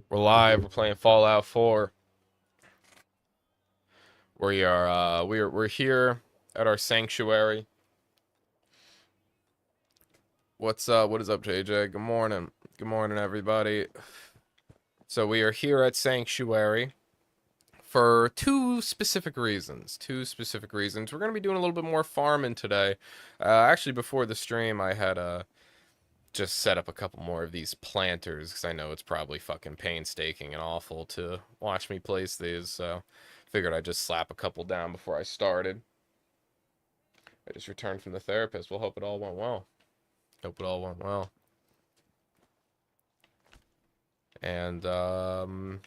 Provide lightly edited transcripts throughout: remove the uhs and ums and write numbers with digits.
We're live. We're playing Fallout 4. We're here at our sanctuary. What's up? What is up, JJ? Good morning. Good morning, everybody. So we are here at Sanctuary for two specific reasons. We're gonna be doing a little bit more farming today. Actually, before the stream, I had just set up a couple more of these planters because I know it's probably fucking painstaking and awful to watch me place these, so figured I'd just slap a couple down before I started. I just returned from the therapist. We'll hope it all went well. Hope it all went well. And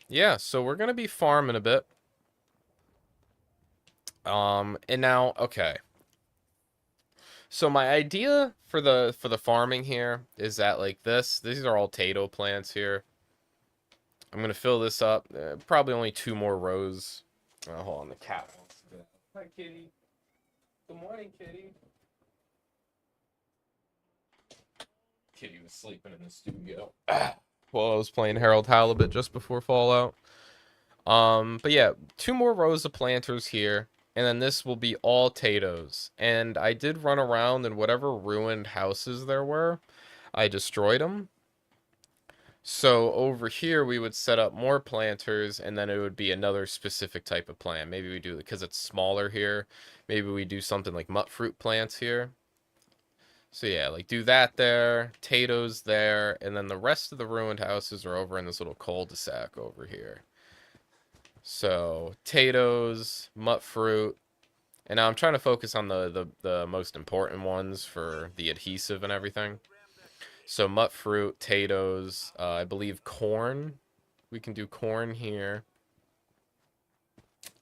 yeah, so we're gonna be farming a bit. And now, okay. So my idea for the farming here is that like these are all tato plants here. I'm gonna fill this up. Probably only 2 more rows. Hold on, the cat wants to go. Hi, kitty. Good morning, kitty. Kitty was sleeping in the studio while I was playing Harold Halibut just before Fallout. But yeah, 2 more rows of planters here, and then this will be all tatoes. And I did run around, and whatever ruined houses there were, I destroyed them. So over here we would set up more planters, and then it would be another specific type of plant. Maybe we do, because it's smaller here, maybe we do something like mut fruit plants here. So yeah, like do that there, potatoes there, and then the rest of the ruined houses are over in this little cul-de-sac over here. So potatoes, mut fruit, and now I'm trying to focus on the most important ones for the adhesive and everything. So mut fruit, potatoes, I believe corn. We can do corn here.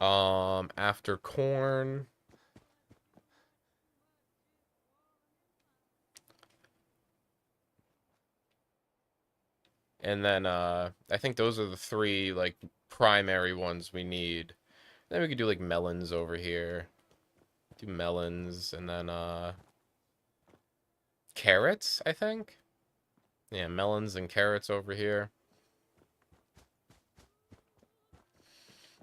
After corn, and then I think those are the 3 like primary ones we need. Then we could do like melons over here. Do melons and then carrots, I think. Yeah, melons and carrots over here.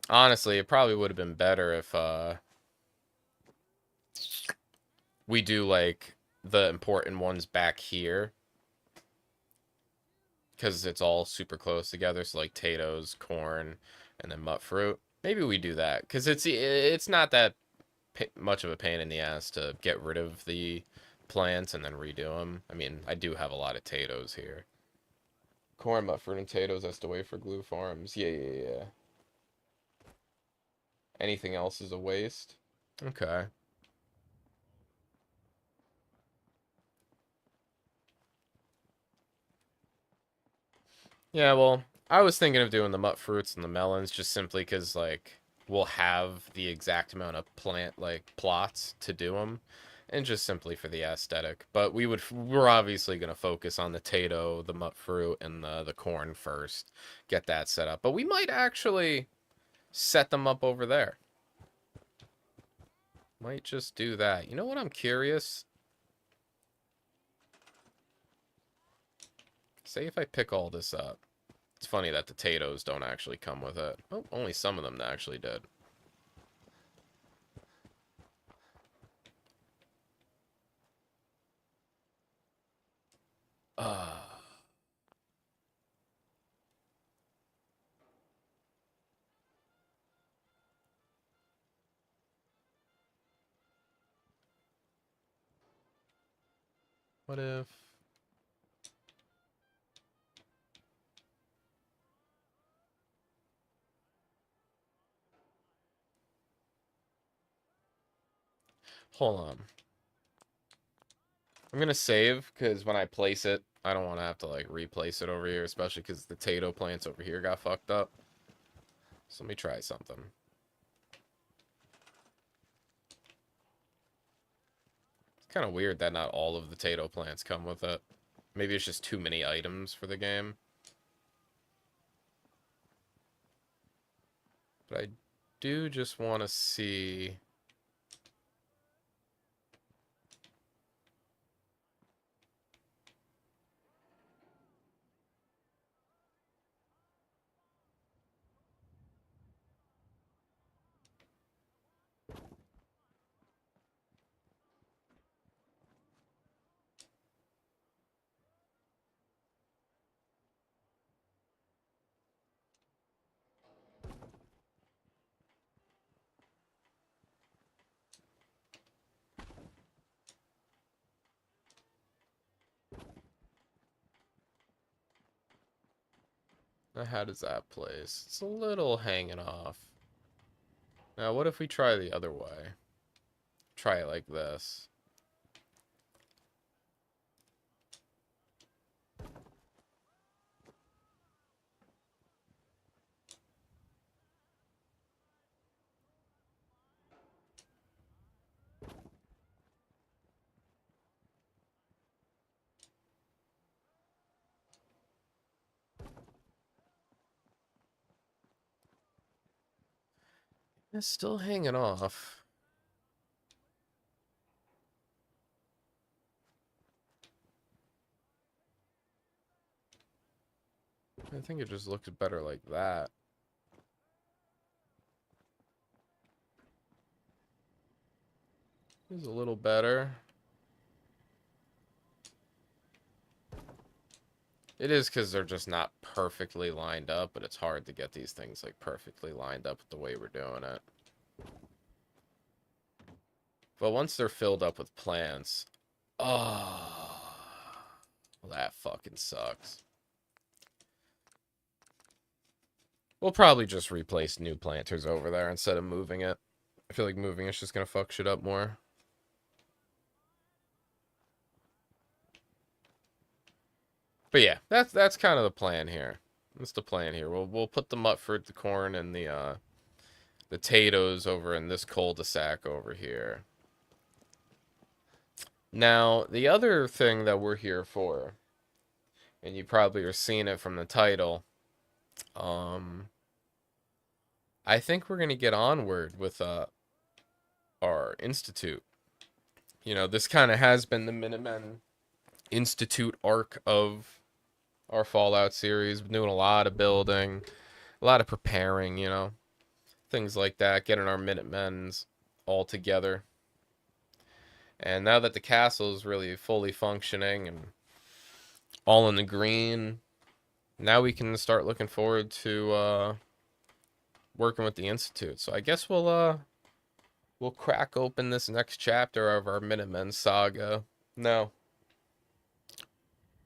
Honestly, it probably would have been better if we do like the important ones back here, because it's all super close together. So like potatoes, corn, and then mut fruit. Maybe we do that because it's not that much of a pain in the ass to get rid of the plants and then redo them. I mean, I do have a lot of potatoes here. Corn, mut fruit, and potatoes. That's the way for glue farms. Yeah. Anything else is a waste. Okay. Yeah, well, I was thinking of doing the mut fruits and the melons just simply because, like, we'll have the exact amount of plant, like, plots to do them, and just simply for the aesthetic. But we're obviously going to focus on the tato, the mut fruit, and the corn first. Get that set up. But we might actually set them up over there. Might just do that. You know what? I'm curious. Say if I pick all this up. It's funny that the potatoes don't actually come with it. Oh, only some of them actually did. Uh, what if... Hold on. I'm gonna save, because when I place it, I don't want to have to, like, replace it over here, especially because the potato plants over here got fucked up. So let me try something. It's kind of weird that not all of the potato plants come with it. Maybe it's just too many items for the game. But I do just want to see... Now, how does that place? It's a little hanging off. Now, what if we try the other way? Try it like this. It's still hanging off. I think it just looks better like that. It's a little better. It is because they're just not perfectly lined up, but it's hard to get these things like perfectly lined up the way we're doing it. But once they're filled up with plants, oh, well, that fucking sucks. We'll probably just replace new planters over there instead of moving it. I feel like moving it's just gonna fuck shit up more. But yeah, that's kind of the plan here. That's the plan here. We'll put the mutford, the corn, and the potatoes over in this cul-de-sac over here. Now, the other thing that we're here for, and you probably are seeing it from the title, I think we're gonna get onward with our institute. You know, this kind of has been the Minutemen Institute arc of our Fallout series. We're doing a lot of building, a lot of preparing, you know, things like that, getting our Minutemen's all together. And now that the castle is really fully functioning and all in the green, now we can start looking forward to working with the Institute. So I guess we'll crack open this next chapter of our Minutemen saga. No.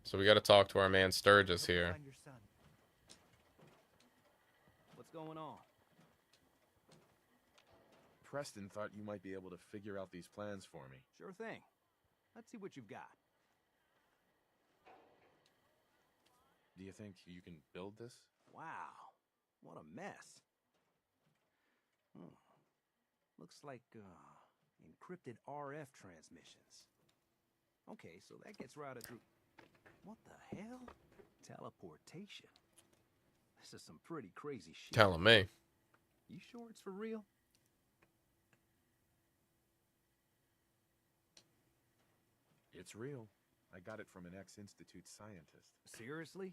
So we got to talk to our man Sturgis here. What's going on? Preston thought you might be able to figure out these plans for me. Sure thing. Let's see what you've got. Do you think you can build this? Wow, what a mess. Looks like encrypted RF transmissions. Okay, so that gets routed through... What the hell? Teleportation. This is some pretty crazy shit. Telling me. You sure it's for real? It's real. I got it from an ex-Institute scientist. Seriously?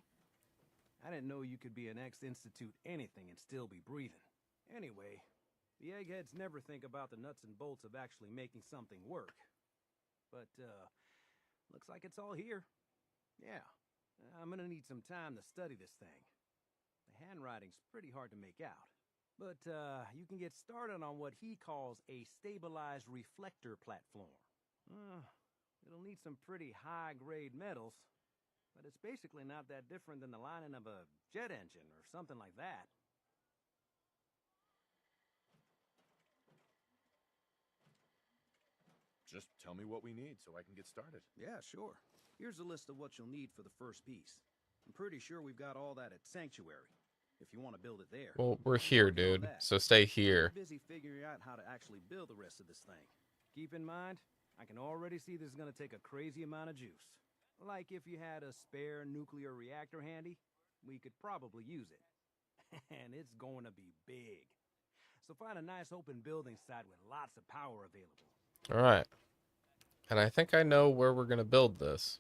I didn't know you could be an ex-Institute anything and still be breathing. Anyway, the eggheads never think about the nuts and bolts of actually making something work. But, looks like it's all here. Yeah, I'm gonna need some time to study this thing. The handwriting's pretty hard to make out. But, you can get started on what he calls a stabilized reflector platform. It'll need some pretty high-grade metals, but it's basically not that different than the lining of a jet engine or something like that. Just tell me what we need so I can get started. Yeah, sure. Here's a list of what you'll need for the first piece. I'm pretty sure we've got all that at Sanctuary, if you want to build it there. Well, we're here, dude, so stay here. I'm busy figuring out how to actually build the rest of this thing. Keep in mind, I can already see this is going to take a crazy amount of juice. Like if you had a spare nuclear reactor handy, we could probably use it. And it's going to be big. So find a nice open building site with lots of power available. Alright. And I think I know where we're going to build this.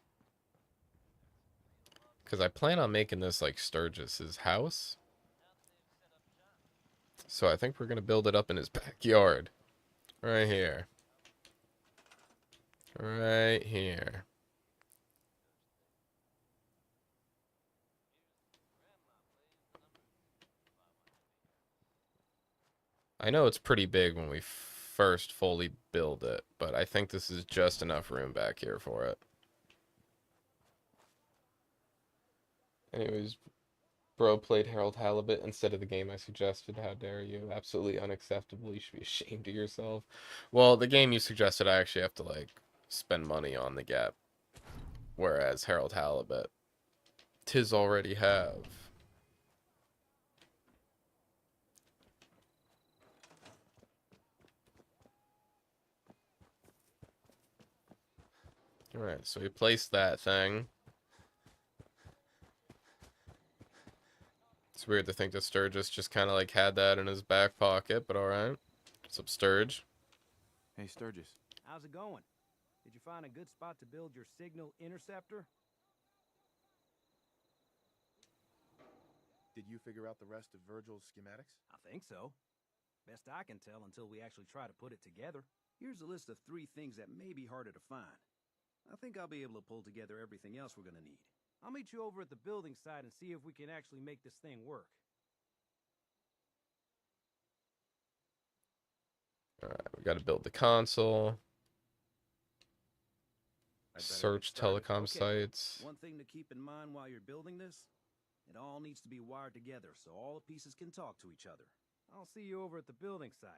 Because I plan on making this like Sturgis's house. So I think we're going to build it up in his backyard. Right here. Right here. I know it's pretty big when we first fully build it, but I think this is just enough room back here for it. Anyways, Bro played Harold Halibut instead of the game I suggested. How dare you? Absolutely unacceptable. You should be ashamed of yourself. Well, the game you suggested, I actually have to, like, spend money on the get. Whereas Harold Halibut, 'tis already have. Alright, so we placed that thing. It's weird to think that Sturgis just kind of like had that in his back pocket, but alright. What's up, Sturge? Hey, Sturgis. How's it going? Did you find a good spot to build your signal interceptor? Did you figure out the rest of Virgil's schematics? I think so. Best I can tell until we actually try to put it together. Here's a list of 3 things that may be harder to find. I think I'll be able to pull together everything else we're gonna need. I'll meet you over at the building site and see if we can actually make this thing work. Alright, we gotta build the console. I'd better get Search started. telecom Okay. sites. One thing to keep in mind while you're building this, it all needs to be wired together so all the pieces can talk to each other. I'll see you over at the building site.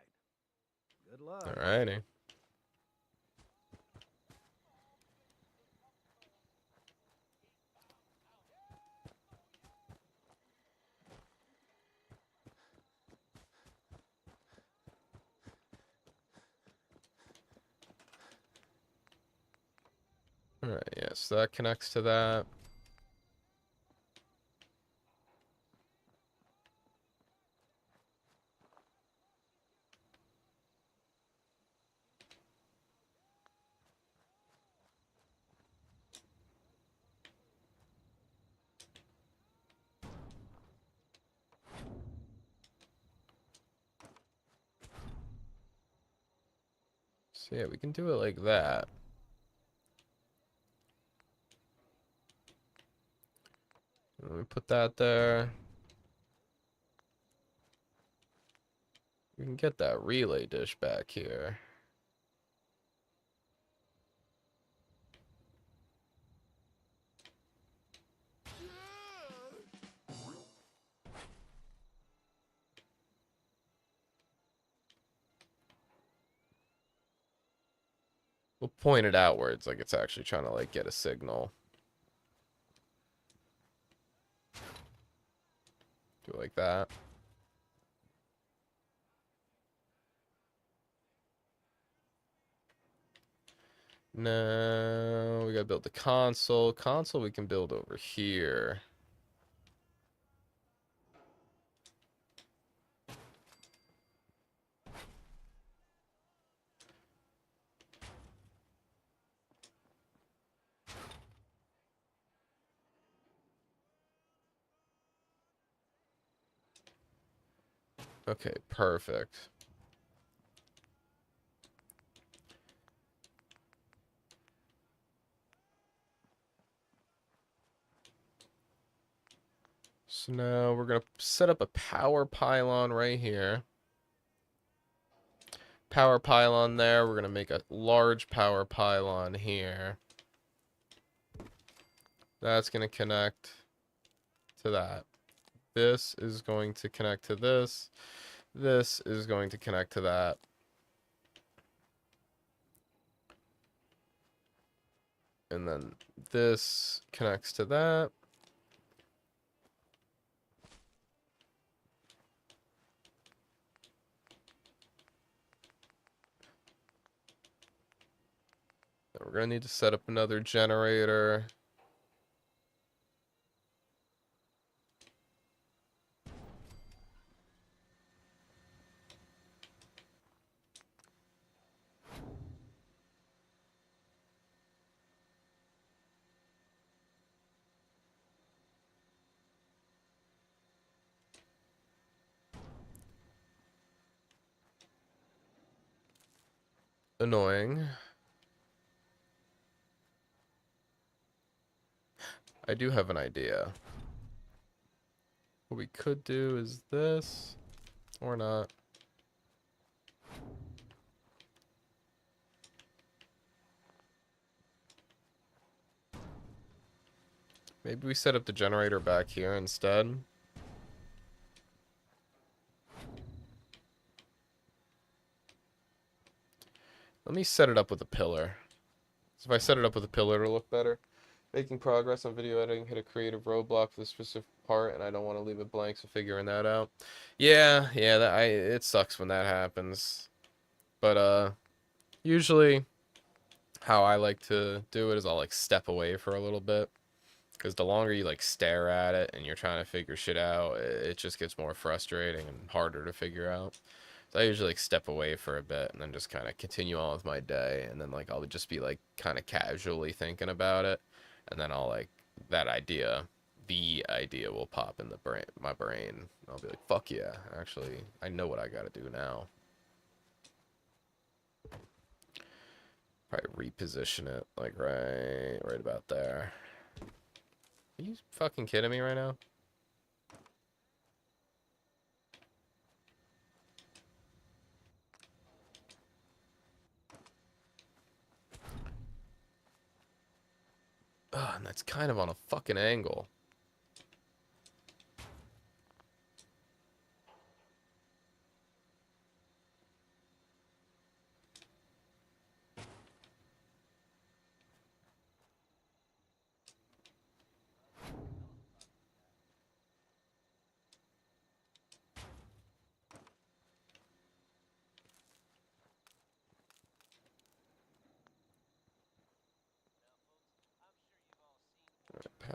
Good luck. Alrighty. Alright, yeah, so that connects to that. So yeah, we can do it like that. Let me put that there. We can get that relay dish back here. We'll point it outwards like it's actually trying to like get a signal. Do it like that. No, we gotta build the console. Console we can build over here. Okay, perfect. So now we're gonna set up a power pylon right here. Power pylon there. We're gonna make a large power pylon here. That's gonna connect to that. This is going to connect to this. This is going to connect to that. And then this connects to that. Then we're going to need to set up another generator. Annoying. I do have an idea. What we could do is this, or not. Maybe we set up the generator back here instead. Let me set it up with a pillar. So if I set it up with a pillar, it'll look better. Making progress on video editing, hit a creative roadblock for this specific part, and I don't want to leave it blank, so figuring that out. Yeah, it sucks when that happens. But usually how I like to do it is I'll like step away for a little bit. Because the longer you like stare at it and you're trying to figure shit out, it just gets more frustrating and harder to figure out. So I usually like step away for a bit and then just kind of continue on with my day, and then like I'll just be like kind of casually thinking about it, and then I'll like the idea will pop in my brain. I'll be like, fuck yeah, actually, I know what I gotta do now. Probably reposition it like right about there. Are you fucking kidding me right now? Ugh, and that's kind of on a fucking angle.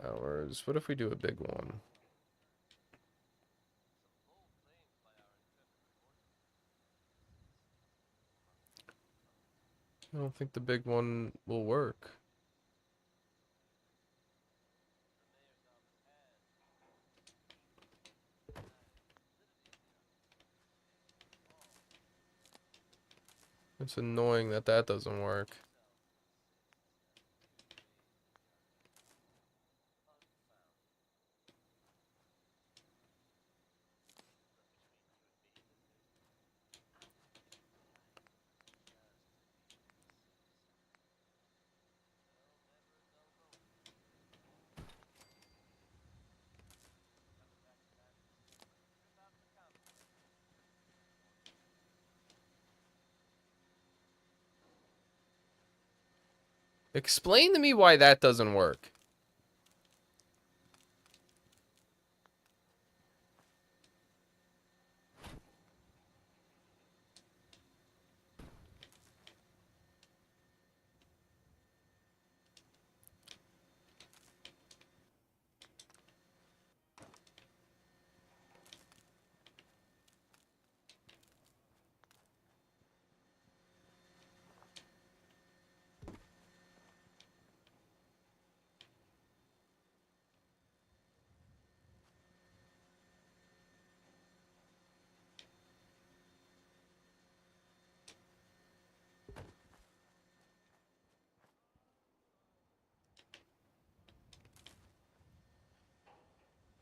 Powers. What if we do a big one? I don't think the big one will work. It's annoying that that doesn't work. Explain to me why that doesn't work.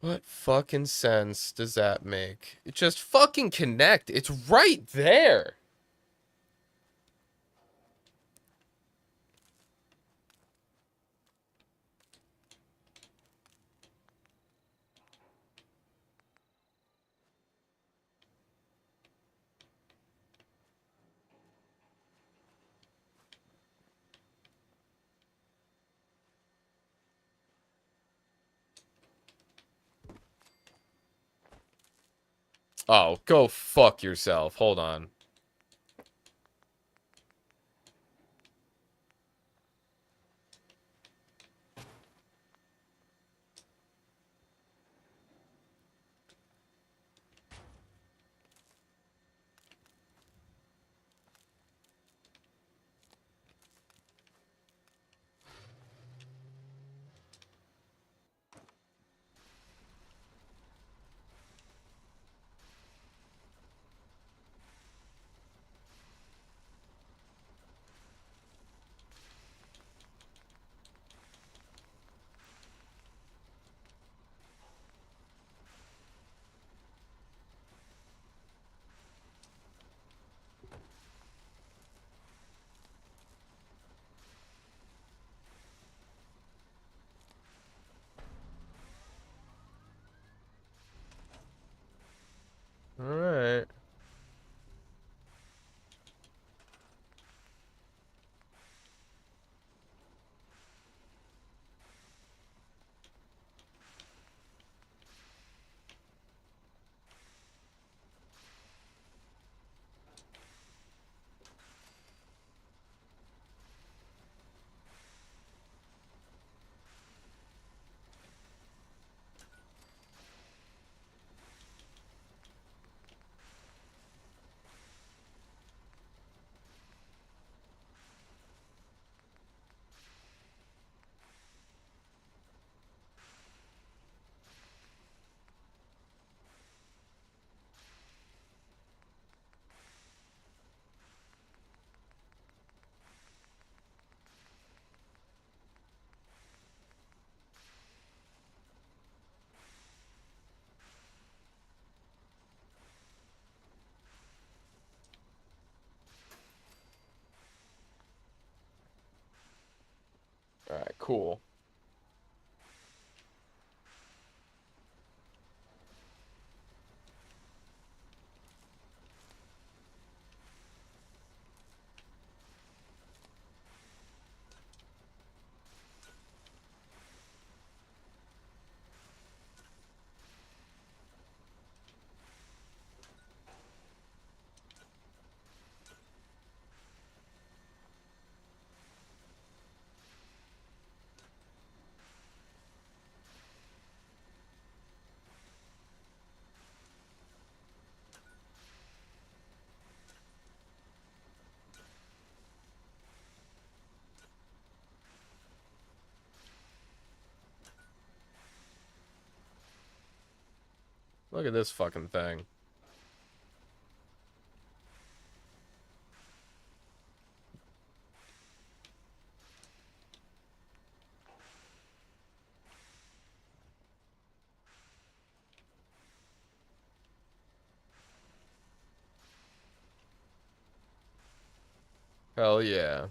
What fucking sense does that make? It just fucking connect. It's right there. Oh, go fuck yourself. Hold on. Cool. Look at this fucking thing. Hell yeah.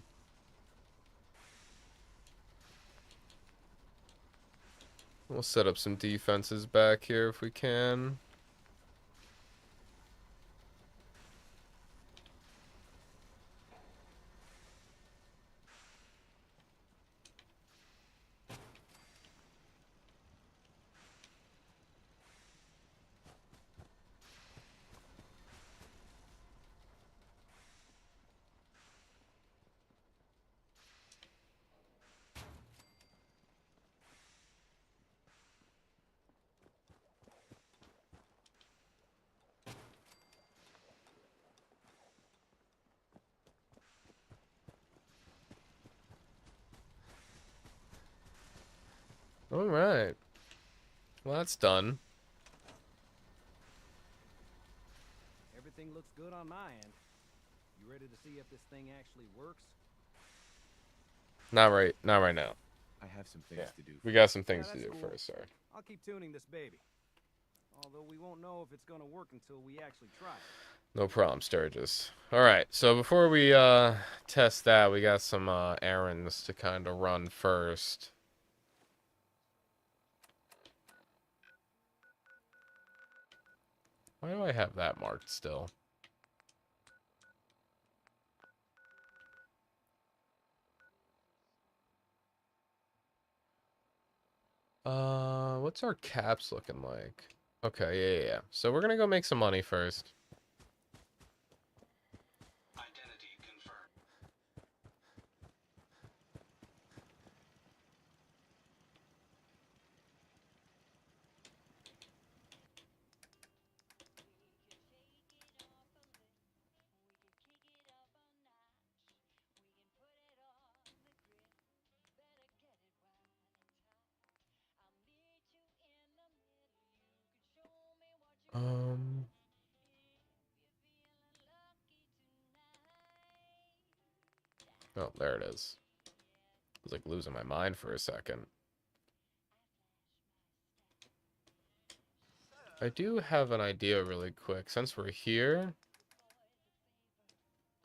We'll set up some defenses back here if we can. All right. Well, that's done. Everything looks good on my end. You ready to see if this thing actually works? Not right now. I have some things to do. We got some things Yeah, to that's do cool. first, sorry. I'll keep tuning this baby. Although we won't know if it's gonna work until we actually try it. No problem, Sturgis. All right, so before we test that, we got some errands to kind of run first. Why do I have that marked still? What's our caps looking like? Okay, yeah. So we're gonna go make some money first. Identity confirmed. Um. Oh, there it is. I was like losing my mind for a second. I do have an idea really quick. Since we're here,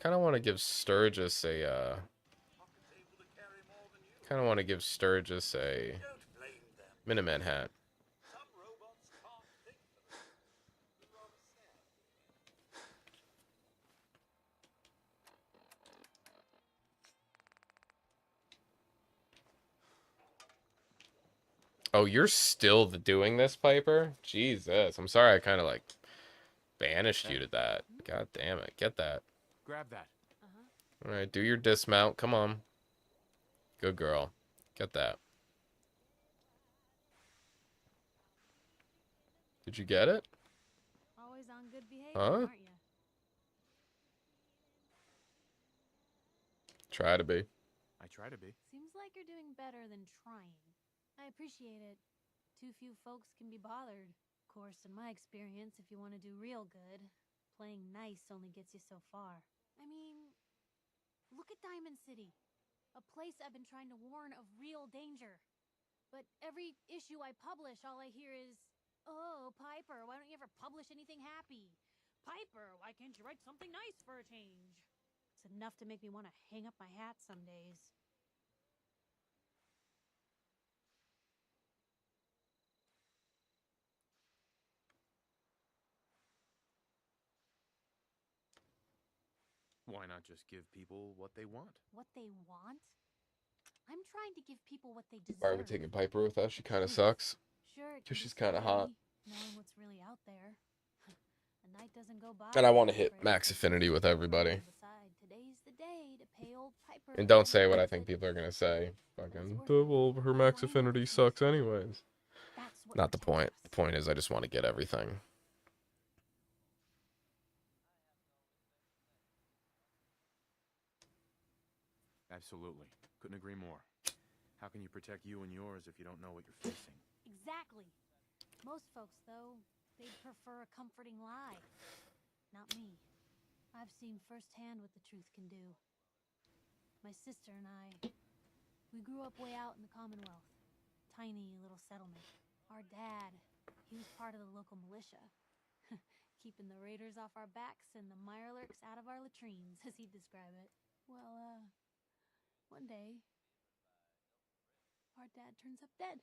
kind of want to give Sturgis a Minuteman hat. Oh, you're still doing this, Piper? Jesus. I'm sorry I kind of like banished you to that. God damn it. Get that. Grab that. All right, do your dismount. Come on. Good girl. Get that. Did you get it? Always on good behavior, Huh? aren't you? Try to be. I try to be. Seems like you're doing better than trying. I appreciate it. Too few folks can be bothered. Of course, in my experience, if you want to do real good, playing nice only gets you so far. I mean, look at Diamond City. A place I've been trying to warn of real danger. But every issue I publish, all I hear is, "Oh, Piper, why don't you ever publish anything happy? Piper, why can't you write something nice for a change?" It's enough to make me want to hang up my hat some days. not just give people what they want? What they want? I'm trying to give people what they Why are we deserve. taking Piper with us? She kind of Truth. sucks. Sure, it 'Cause can be she's kinda hot. scary, knowing what's really out there. A night doesn't go by. And I want to without hit prayers max and affinity with everybody. Besides, today's the day to pay old Piper And for don't the say what I visit. think people are gonna say. But it's Fucking, worth "Oh, it. well, her All max I know affinity is sucks truth. anyways." That's what Not the protects point. us. The point is I just want to get everything. Absolutely. Couldn't agree more. How can you protect you and yours if you don't know what you're facing? Exactly. Most folks, though, they'd prefer a comforting lie. Not me. I've seen firsthand what the truth can do. My sister and I, we grew up way out in the Commonwealth. Tiny little settlement. Our dad, he was part of the local militia. Keeping the raiders off our backs and the mirelurks out of our latrines, as he'd describe it. Well, one day, our dad turns up dead.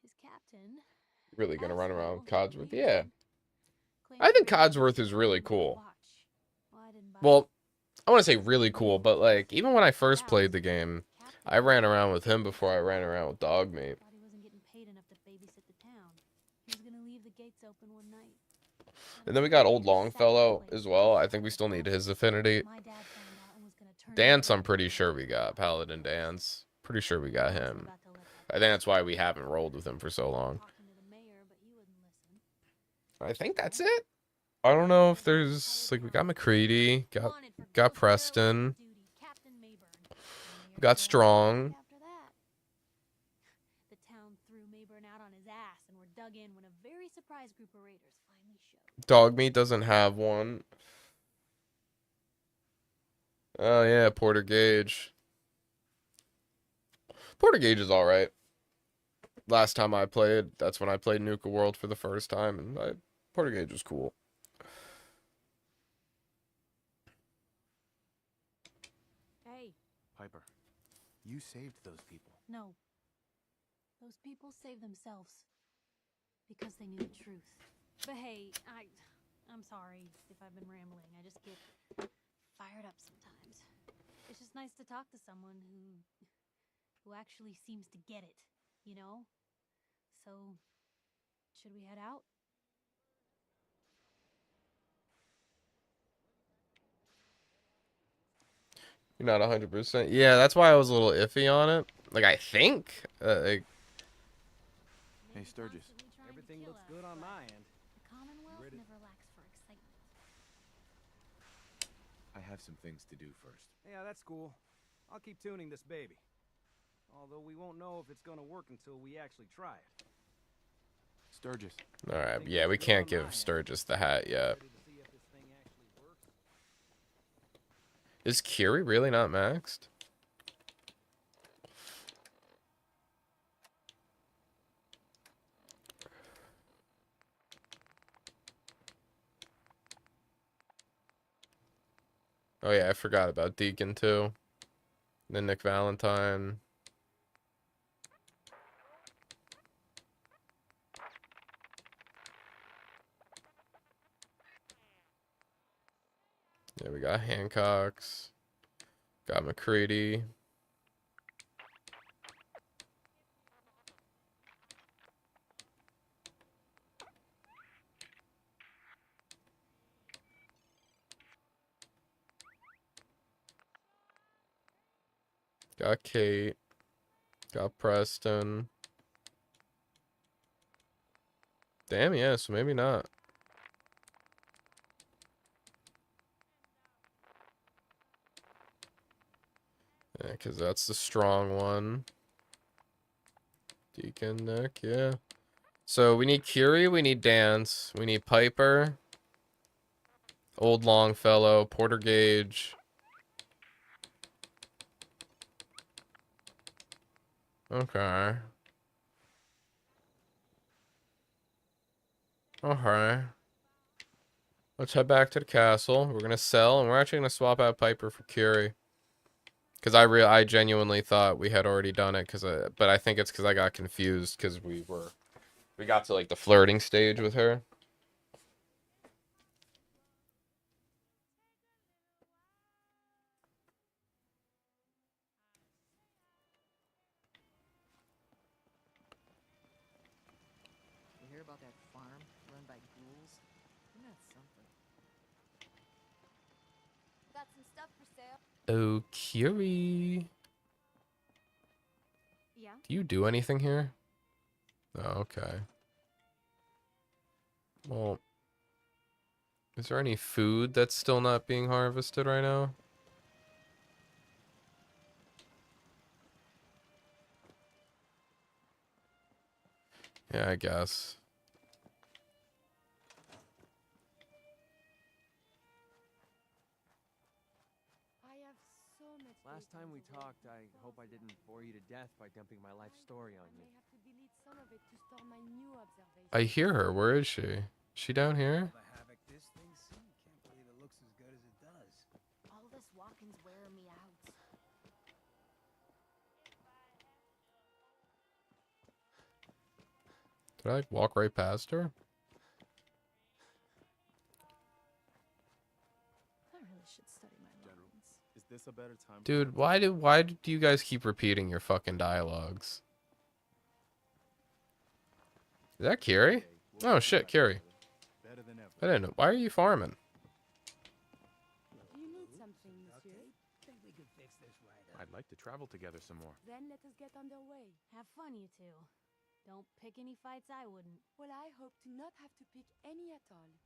His captain, Really gonna run around asshole, Codsworth? he was Yeah. dead. Claimed I think the raiders Codsworth had is really taken him on a cool. watch. Well, I didn't buy Well, it. I want to say really cool, but like even when I first Out, played the game, Captain I ran Dog around with him was before I so ran around with Dogmeat. thought he wasn't getting paid enough to babysit the town. He was gonna leave the gates open one night. And then we got Old Longfellow as well. I think we still need his affinity. My dad found out and was gonna turn Dance, him I'm pretty sure we got. Paladin Dance. Pretty sure we got I wasn't him. about to let that I think that's why we haven't rolled with him for so long. talking to the mayor, but he wouldn't listen. I think that's it. I don't know if there's like we got McCready, got Wanted for got ghost Preston, terrorist duty, Captain Mayburn. we got Strong. After that, the town threw Mayburn out on his ass and were dug in when a very surprised group of raiders finally showed. Dogmeat doesn't have one. Oh yeah, Porter Gage. Porter Gage is all right. Last time I played, that's when I played Nuka World for the first time, and Porter Gage was cool. Hey, Piper, you saved those people. no. Those people saved themselves because they knew the truth. But hey, I'm sorry if I've been rambling. I just get fired up sometimes. It's just nice to talk to someone who actually seems to get it, you know? So, should we head out? You're not 100%. Yeah, that's why I was a little iffy on it. Like I think, like, Hey, Sturgis. Constantly trying to Everything kill looks us, good on but my end. The Commonwealth Ready? never lacks for excitement. I have some things to do first. Yeah, that's cool. I'll keep tuning this baby. Although we won't know if it's gonna work until we actually try it. Sturgis. all right, yeah, we can't give Sturgis the hat yet. Ready to see if this thing actually works? Is Kiri really not maxed? Oh yeah, I forgot about Deacon too. Then Nick Valentine. Yeah, we got Hancock's. Got McCready. Got Kate. Got Preston. Damn, yeah, so maybe not. Yeah, because that's the strong one. Deacon, Nick, yeah. So we need Curie, we need Dance, we need Piper, Old Longfellow, Porter Gage. Okay. Okay. Let's head back to the castle. We're gonna sell, and we're actually gonna swap out Piper for Curie. Because I genuinely thought we had already done it, but I think it's because I got confused because we got to like the flirting stage with her. about that farm run by ghouls? Isn't that something? Got some stuff for sale. Oh, Curie. Yeah? Do you do anything here? Oh, okay. Well, is there any food that's still not being harvested right now? Yeah, I guess. I have so much. Last time we talked, I hope I didn't bore you to death by dumping my life story on you. I may have to delete some of it to store my new observations. I hear her. Where is she? Is she down here? The havoc this thing's seen. Can't believe it looks as good as it does. All this walking's wearing me out. Did I walk right past her? I really should study my General. lines. Is this a better time? Dude, why do you guys keep repeating your fucking dialogues? Is that Kiri? Oh shit, Kiri. Better than ever. I didn't know. Why are you farming? Do you need something, monsieur? Think we could fix this right up. I'd like to travel together some more. Then let us get underway. Have fun, you two. Don't pick any fights I wouldn't. Well, I hope to not have to pick any at all.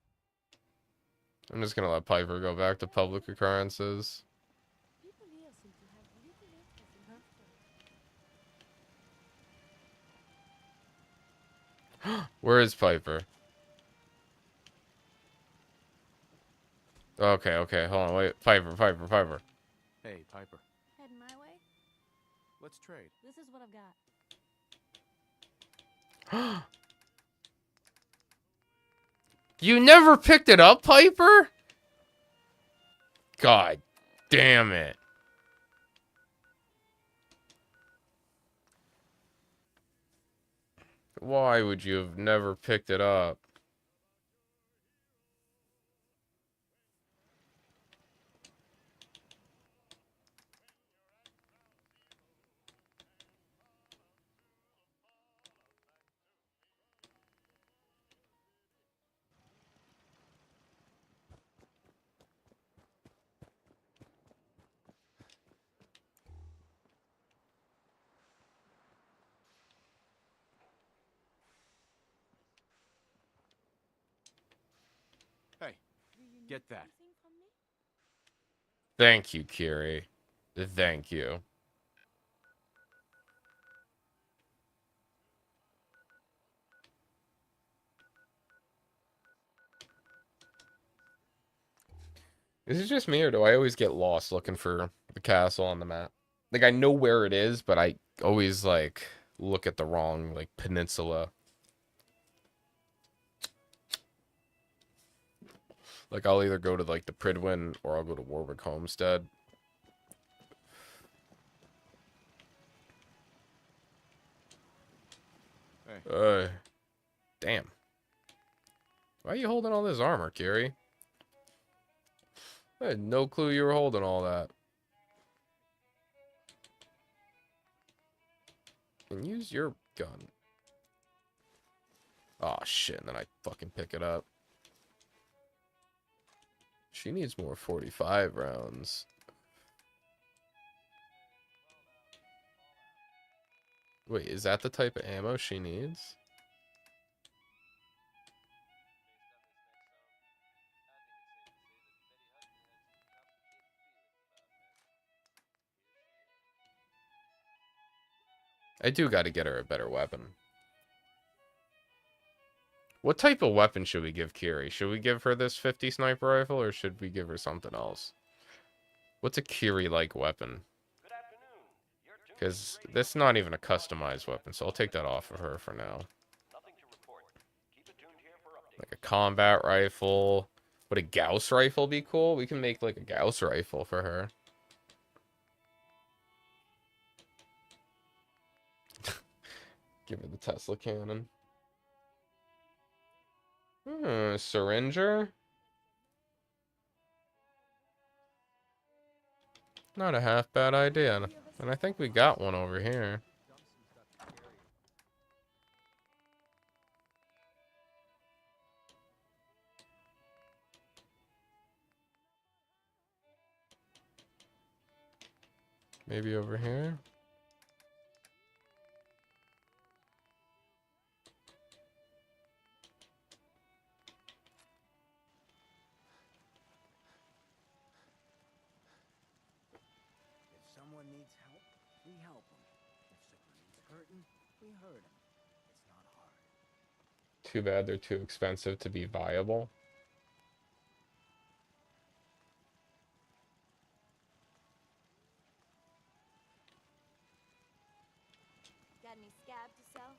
I'm just gonna let Piper go back to public occurrences. People here seem to have little interest in history. Where is Piper? Okay, okay, hold on, wait. Piper. Hey, Piper. Heading my way? Let's trade. This is what I've got. You never picked it up, Piper? God damn it. Why would you have never picked it up? Hey, Do you need get that. something from me? Thank you, Kiri. Thank you. Is it just me, or do I always get lost looking for the castle on the map? Like, I know where it is, but I always, like, look at the wrong, like, peninsula. Like, I'll either go to, like, the Pridwin, or I'll go to Warwick Homestead. Hey. Damn. Why are you holding all this armor, Kiri? I had no clue you were holding all that. And use your gun. Oh shit, and then I fucking pick it up. She needs more 45 rounds. Wait, is that the type of ammo she needs? I do gotta get her a better weapon. What type of weapon should we give Kiri? Should we give her this 50 sniper rifle, or should we give her something else? What's a Kiri-like weapon? Because this is not even a customized weapon, so I'll take that off of her for now. Like a combat rifle. Would a Gauss rifle be cool? We can make like a Gauss rifle for her. Give her the Tesla cannon. Syringer? Not a half bad idea. And I think we got one over here. Maybe over here. If someone needs help, we help them. If someone needs hurting, we hurt them. It's not hard. Too bad they're too expensive to be viable. Got any scab to sell?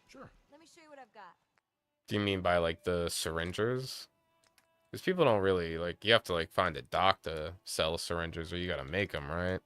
Sure. Let me show you what I've got. Do you mean by like the syringers? Because people don't really like. You have to like find a doc to sell syringers, or you gotta make them, right?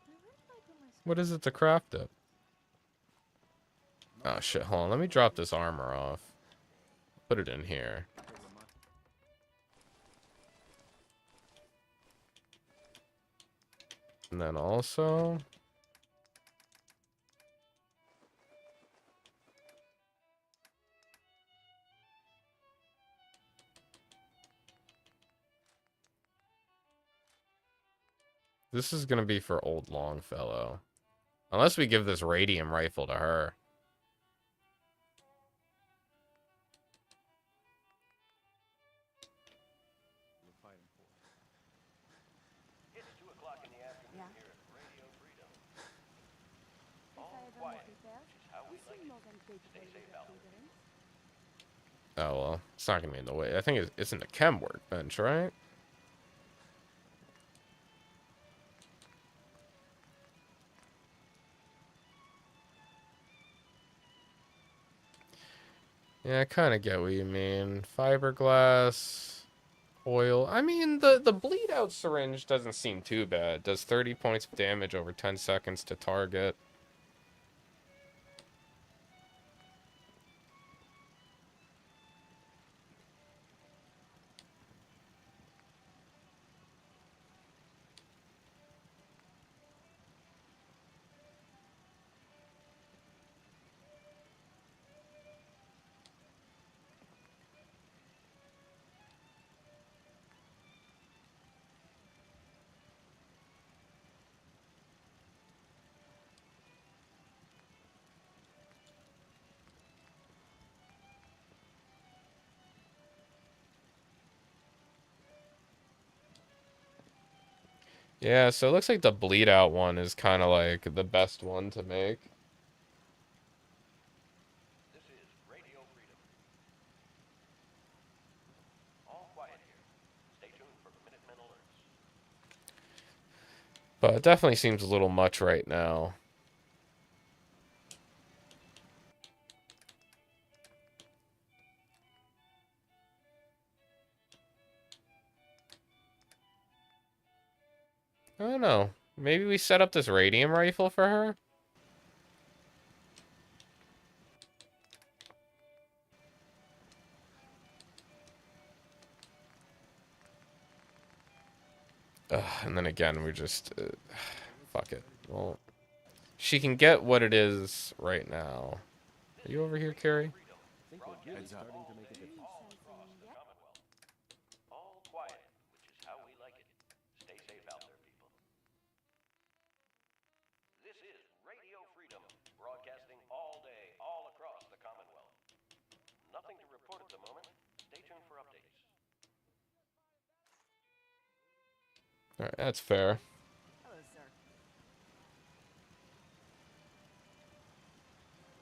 Now, where did I put my What is it to craft it? Oh shit! Hold on. Let me drop this armor off. Put it in here. And then also, this is gonna be for old Longfellow. Unless we give this radium rifle to her. Yeah. Oh well, it's not gonna be in the way. I think it's in the chem workbench, right? Yeah, I kind of get what you mean. Fiberglass, oil. I mean, the bleed out syringe doesn't seem too bad. It does 30 points of damage over 10 seconds to target. Yeah, so it looks like the bleed out one is kind of like the best one to make. This is Radio Freedom. All quiet here. Stay tuned for Minutemen alerts. But it definitely seems a little much right now. I don't know. Maybe we set up this radium rifle for her? And then again, we're just... fuck it. Well, she can get what it is right now. Are you over here, Carrie? Heads up. All quiet, which is how we like it. Stay safe out there, people. This is Radio Freedom, broadcasting all day, all across the Commonwealth. Nothing to report at the moment. Stay tuned for updates. Alright, that's fair. Hello, sir.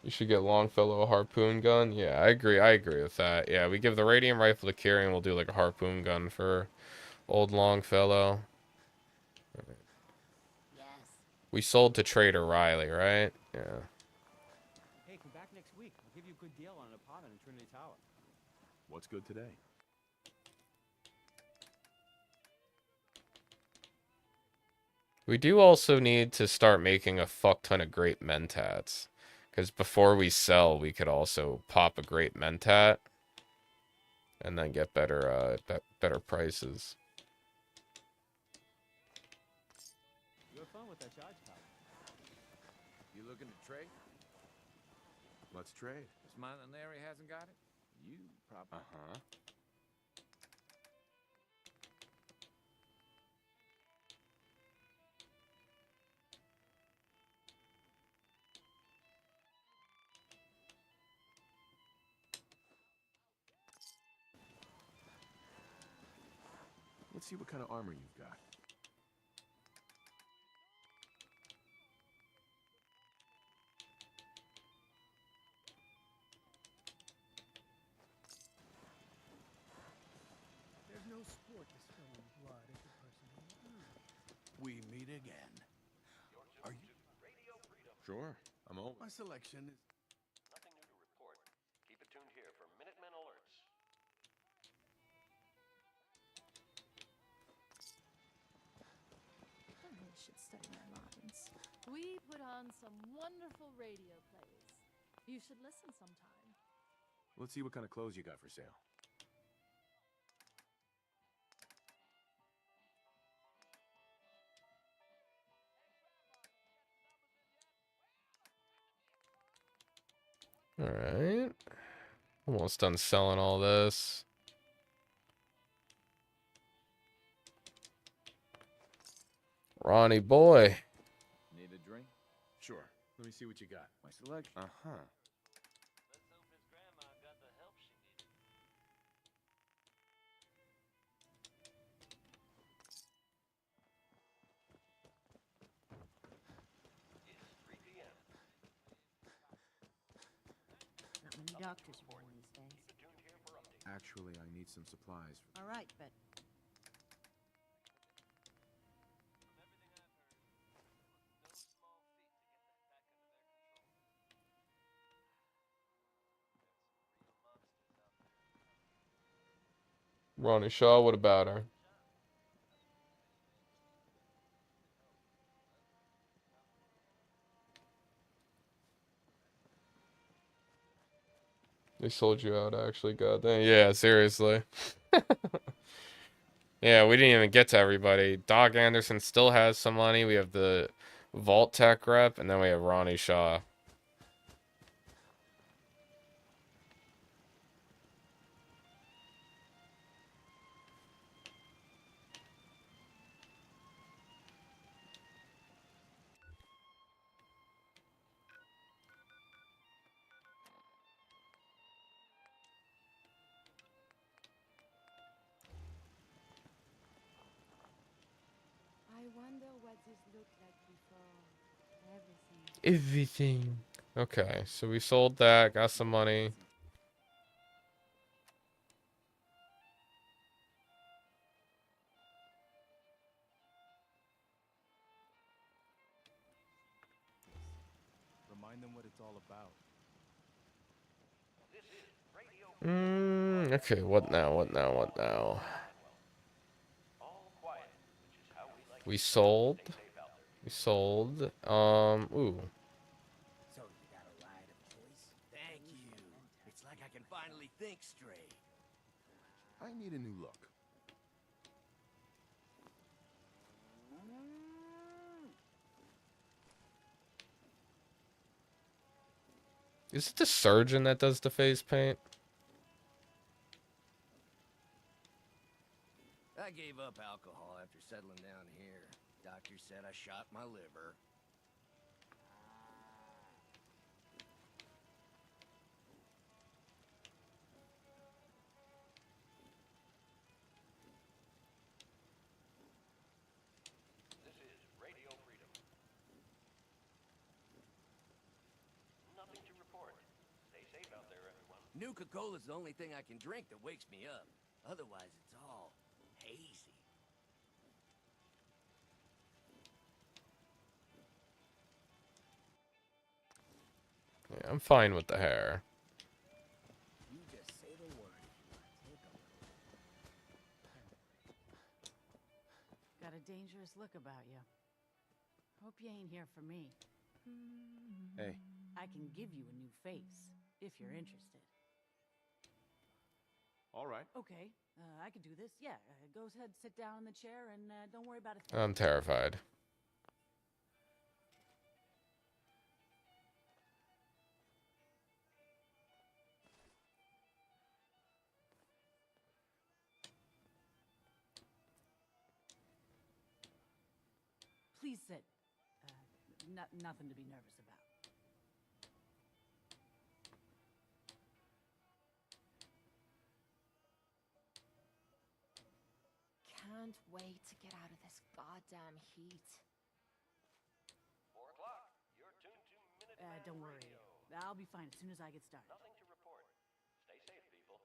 You should get Longfellow a harpoon gun. Yeah, I agree. I agree with that. Yeah, we give the radium rifle to Carrie and we'll do like a harpoon gun for old Longfellow. Yes. We sold to Trader Riley, right? Yeah. Hey, come back next week. I'll give you a good deal on an apartment in Trinity Tower. What's good today? We do also need to start making a fuck ton of great mentats. Because before we sell, we could also pop a great mentat and then get better better prices. You have fun with that charge power. You looking to trade? Let's trade. Smiling Larry hasn't got it? You probably... Uh-huh. Let's see what kind of armor you've got. There's no sport to spilling blood if the person we meet again. Are you? Sure, I'm old. My selection is. Nothing new to report. Keep it tuned here for Minutemen alerts. I really should study my lines. We put on some wonderful radio plays. You should listen sometime. Let's see what kind of clothes you got for sale. All right. Almost done selling all this. Ronnie boy. Need a drink? Sure. Let me see what you got. My selection. Uh-huh. Let's hope his grandma got the help she needed. It's 3 p.m. Not many doctors around these days. Keep it tuned here for updates. Actually, I need some supplies. All right, but Ronnie Shaw, what about her? They sold you out, actually. Goddamn. Yeah, seriously. Yeah, we didn't even get to everybody. Doc Anderson still has some money. We have the Vault Tech rep, and then we have Ronnie Shaw. I wonder what this looked like before. Everything. Everything. Okay, so we sold that, got some money. Remind them what it's all about. This is Radio Okay, what now? What now? What now? All quiet, which is how we like We it. sold. Stay safe out there. We sold. Ooh. So you got a ride of choice? Thank you. It's like I can finally think straight. I need a new look. Is it the surgeon that does the face paint? I gave up alcohol after settling down here. Doctor said I shot my liver. This is Radio Freedom. Nothing to report. Stay safe out there, everyone. Nuka-Cola's the only thing I can drink that wakes me up. Otherwise, it's all hazy. Yeah, I'm fine with the hair. You just say the word if you want to take a little. got a dangerous look about you. Hope you ain't here for me. Hey, I can give you a new face, if you're interested. All right. Okay, I can do this. Yeah, go ahead, sit down in the chair, and don't worry about a thing. I'm terrified. Please sit. Nothing to be nervous about. Can't wait to get out of this goddamn heat. 4 o'clock. You're tuned to Minuteman Don't worry. Radio. I'll be fine as soon as I get started. Nothing to report. Stay safe, people.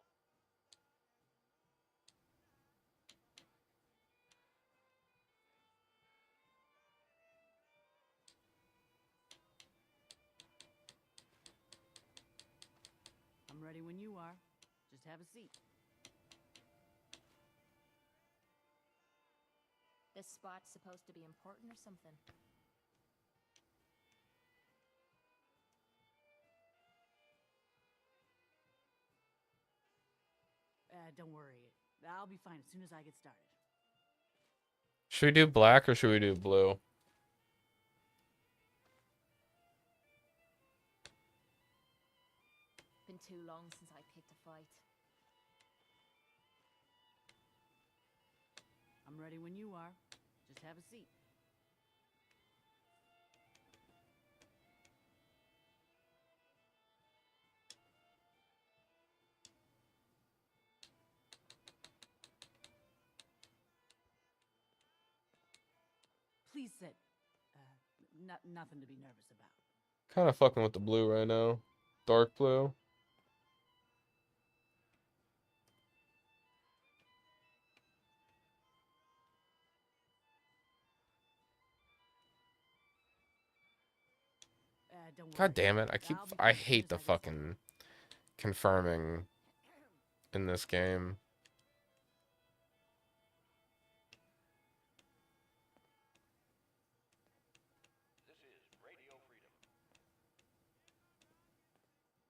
I'm ready when you are. Just have a seat. This spot's supposed to be important or something. Don't worry. I'll be fine as soon as I get started. Should we do black or should we do blue? Been too long since I picked a fight. I'm ready when you are. Just have a seat. Please sit. Nothing to be nervous about. Kind of fucking with the blue right now. Dark blue. Don't worry. God damn it. I'll be I fine as soon hate as the I get started. fucking confirming in this game. This is Radio Freedom.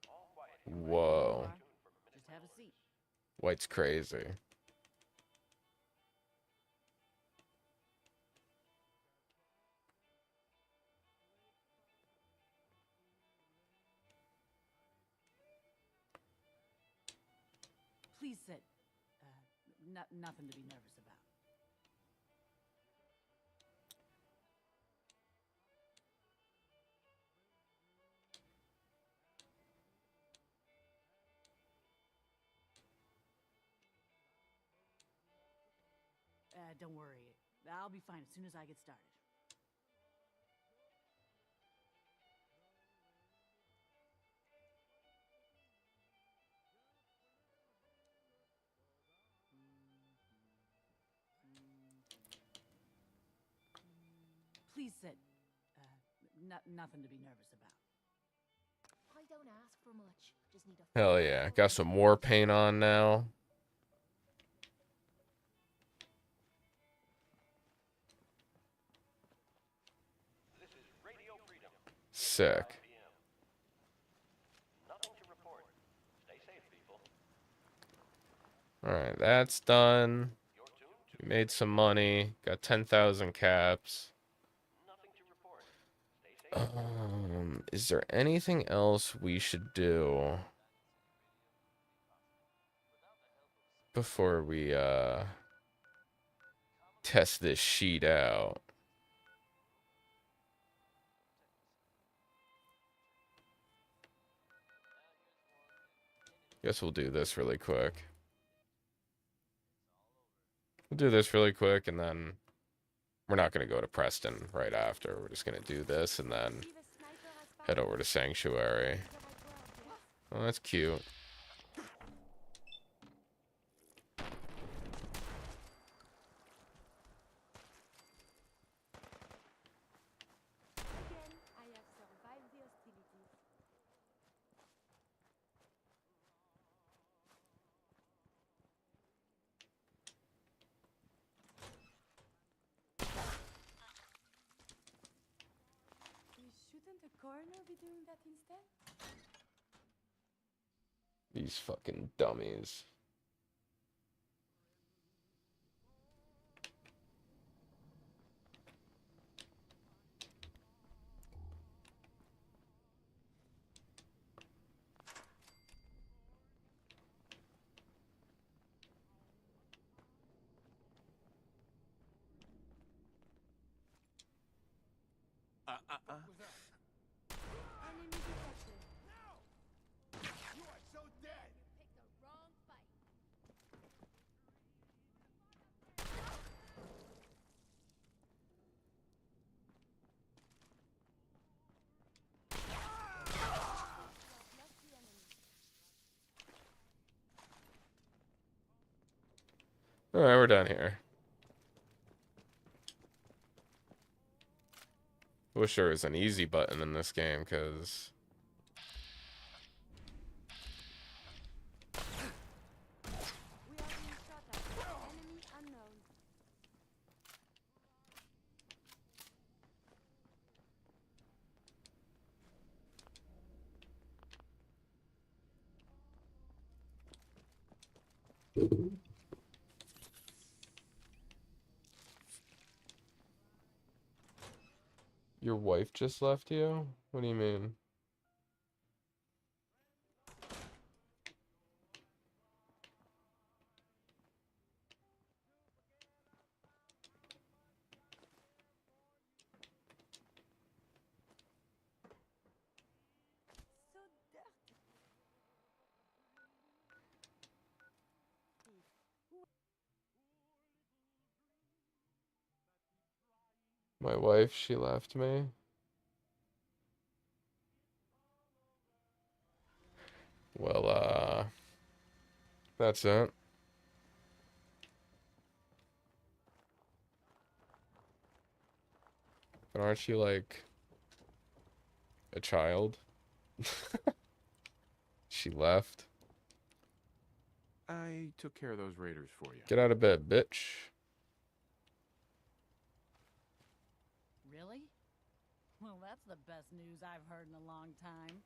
All quiet. Whoa. Just have a seat. White's crazy. Please sit. Nothing to be nervous about. Don't worry. I'll be fine as soon as I get started. Please sit. Nothing to be nervous about. I don't ask for much. Just need a Hell yeah. Got some more paint on now. This is Radio Freedom. Sick. 5 p.m. Nothing to report. Stay safe, people. Alright, that's done. You're tuned to We made some money. Got 10,000 caps. nothing to report. Stay safe. Is there anything else we should do before we test this sheet out? Guess we'll do this really quick. We'll do this really quick, and then we're not going to go to Preston right after. We're just going to do this, and then head over to Sanctuary. Oh, that's cute. I have survived the hostilities. We shouldn't accord Banner be doing that instead? These fucking dummies. Enemy detected. You are so dead! Pick the wrong fight. You have lost the enemy. Alright, we're done here. Wish there was an easy button in this game, because... We are being shot at. Enemy unknown. Your wife just left you? What do you mean? So dirty. My wife, she left me. Well, that's it. But aren't you, like, a child? She left. I took care of those raiders for you. Get out of bed, bitch. Really? Well, that's the best news I've heard in a long time.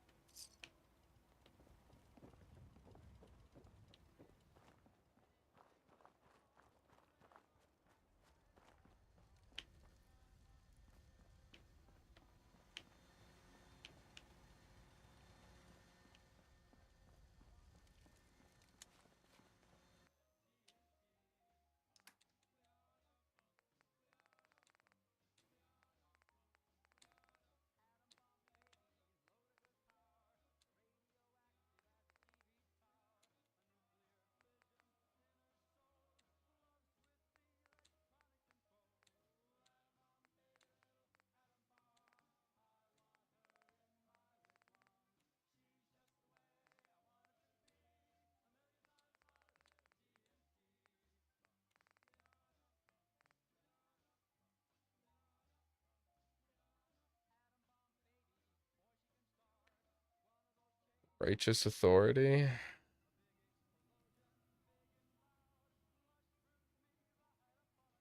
Righteous authority?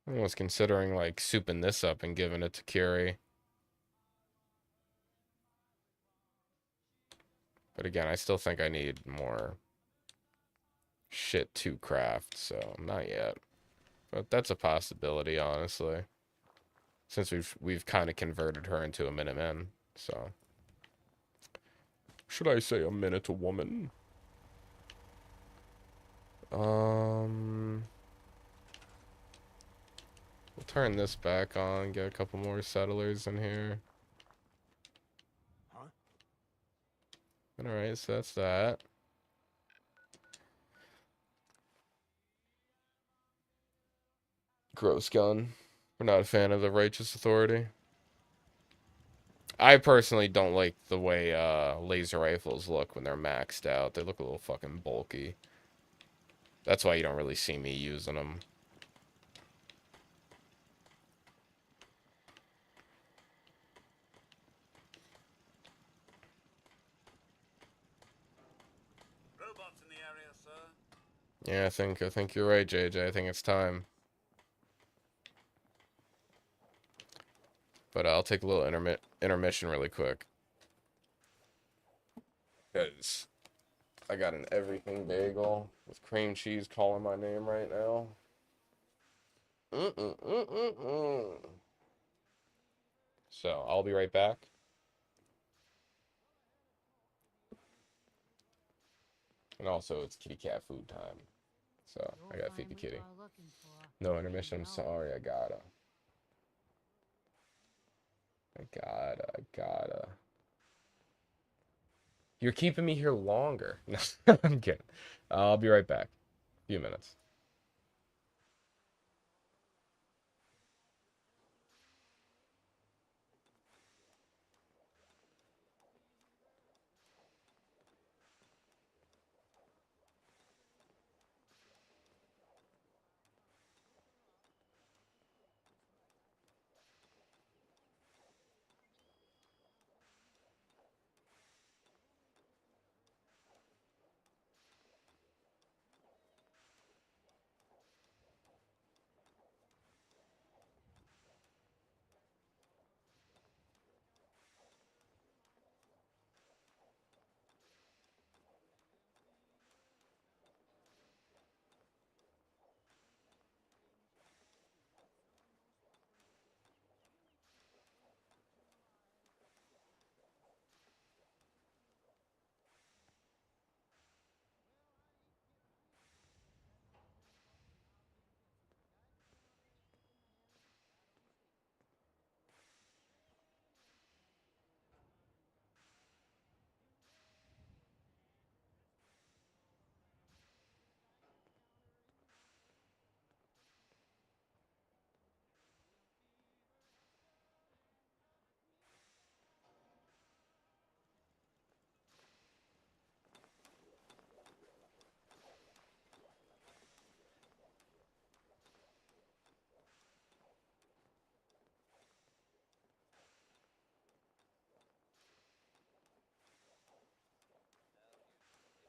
I was considering, like, souping this up and giving it to Curie. But again, I still think I need more shit to craft, so not yet. But that's a possibility, honestly. Since we've kind of converted her into a Minuteman, so. Should I say a minute a woman? We'll turn this back on, get a couple more settlers in here. Huh? Alright, so that's that. Gross gun. We're not a fan of the Righteous Authority. I personally don't like the way laser rifles look when they're maxed out. They look a little fucking bulky. That's why you don't really see me using them. Robots in the area, sir. Yeah, I think you're right, JJ. I think it's time. But I'll take a little intermission really quick. Because I got an everything bagel with cream cheese calling my name right now. So I'll be right back. And also, it's kitty cat food time. So I gotta feed the kitty. No intermission. I'm sorry. I gotta. You're keeping me here longer. No, I'm kidding. I'll be right back. A few minutes.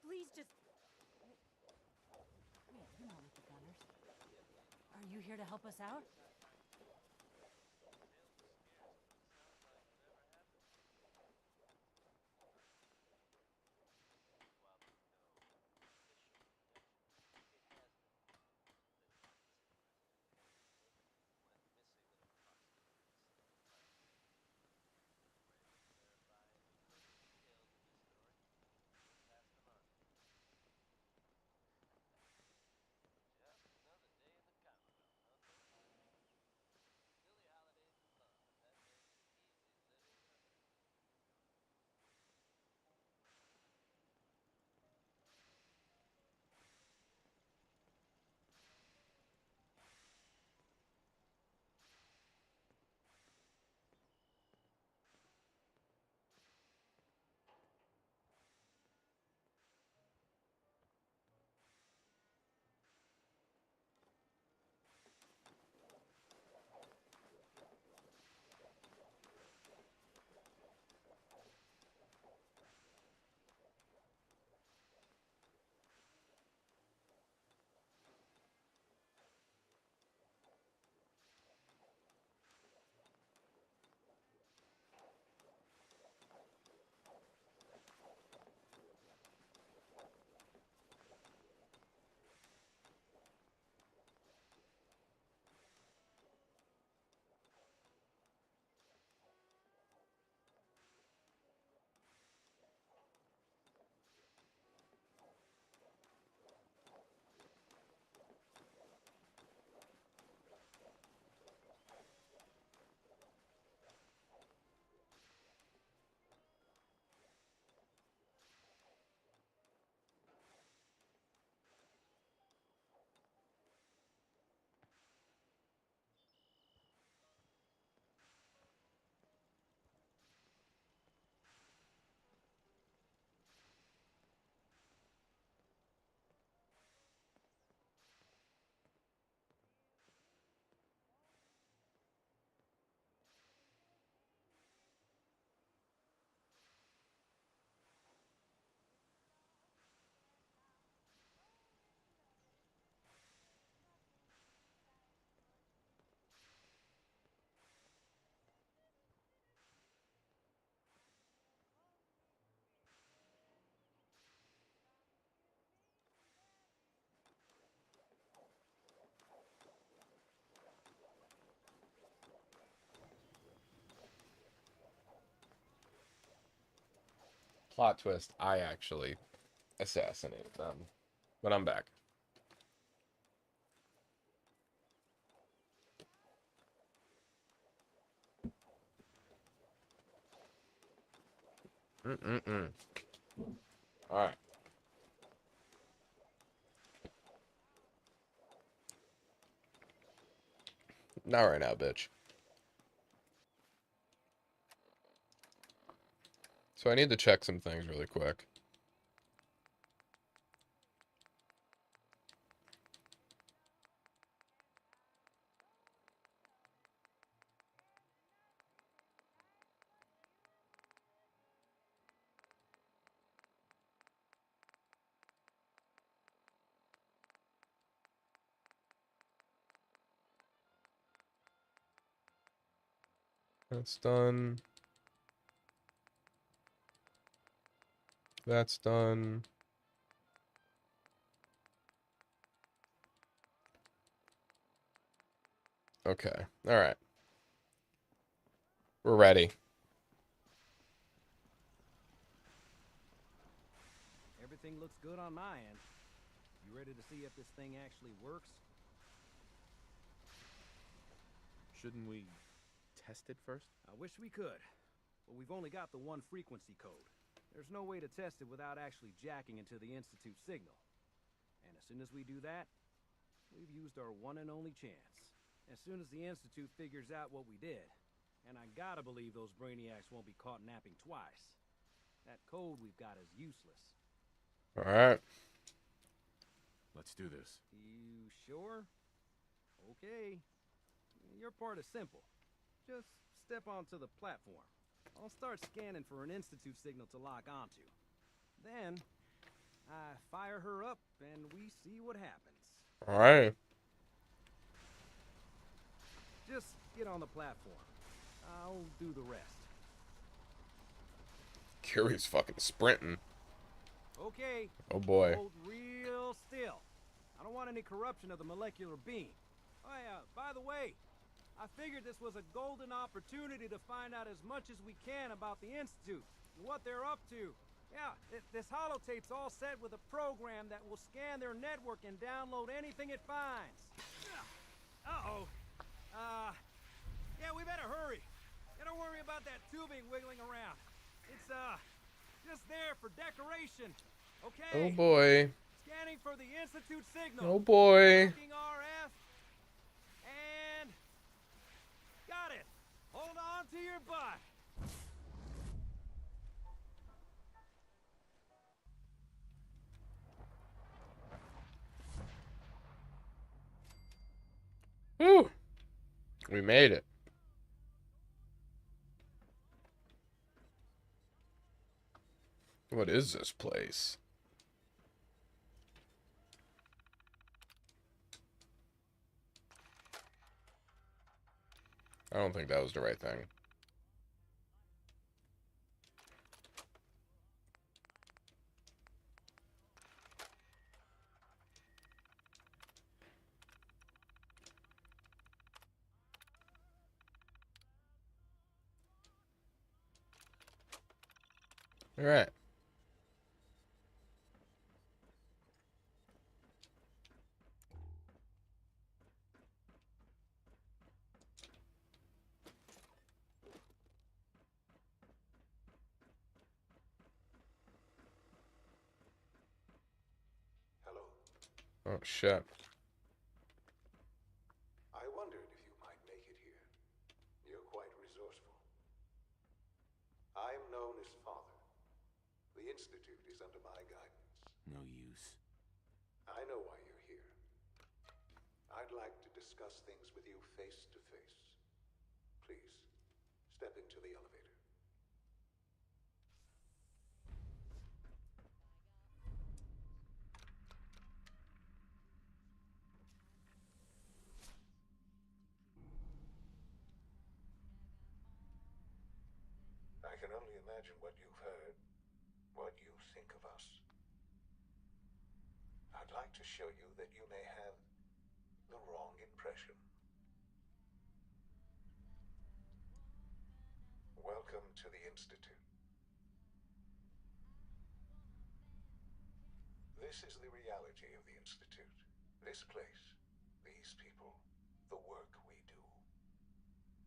Please just... Wait, you're not with the gunners. Are you here to help us out? Plot twist, I actually assassinated them. But I'm back. Alright. Not right now, bitch. So I need to check some things really quick. That's done. That's done. Okay. All right. We're ready. Everything looks good on my end. You ready to see if this thing actually works? Shouldn't we test it first? I wish we could, but we've only got the one frequency code. There's no way to test it without actually jacking into the Institute signal. And as soon as we do that, we've used our one and only chance. As soon as the Institute figures out what we did, and I gotta believe those brainiacs won't be caught napping twice, that code we've got is useless. All right. Let's do this. You sure? Okay. Your part is simple. Just step onto the platform. I'll start scanning for an Institute signal to lock onto. Then, I fire her up and we see what happens. All right. Just get on the platform. I'll do the rest. Curie's fucking sprinting. Okay. Oh boy. Hold real still. I don't want any corruption of the molecular beam. Oh yeah, by the way, I figured this was a golden opportunity to find out as much as we can about the Institute and what they're up to. Yeah, this holotape's all set with a program that will scan their network and download anything it finds. Uh-oh. Yeah, we better hurry. Yeah, don't worry about that tubing wiggling around. It's, just there for decoration. Okay? Oh boy. Scanning for the Institute signal. Oh boy. Tracking RF. And... got it. Hold on to your butt. Whew. We made it. What is this place? I don't think that was the right thing. All right. Hello. Oh shit. I wondered if you might make it here. You're quite resourceful. I'm known as Father. The Institute is under my guidance. No use. I know why you're here. I'd like to discuss things with you face to face. Please, step into the elevator. I can only imagine what you've heard, what you think of us. I'd like to show you that you may have the wrong impression. Welcome to the Institute. This is the reality of the Institute. This place, these people, the work we do.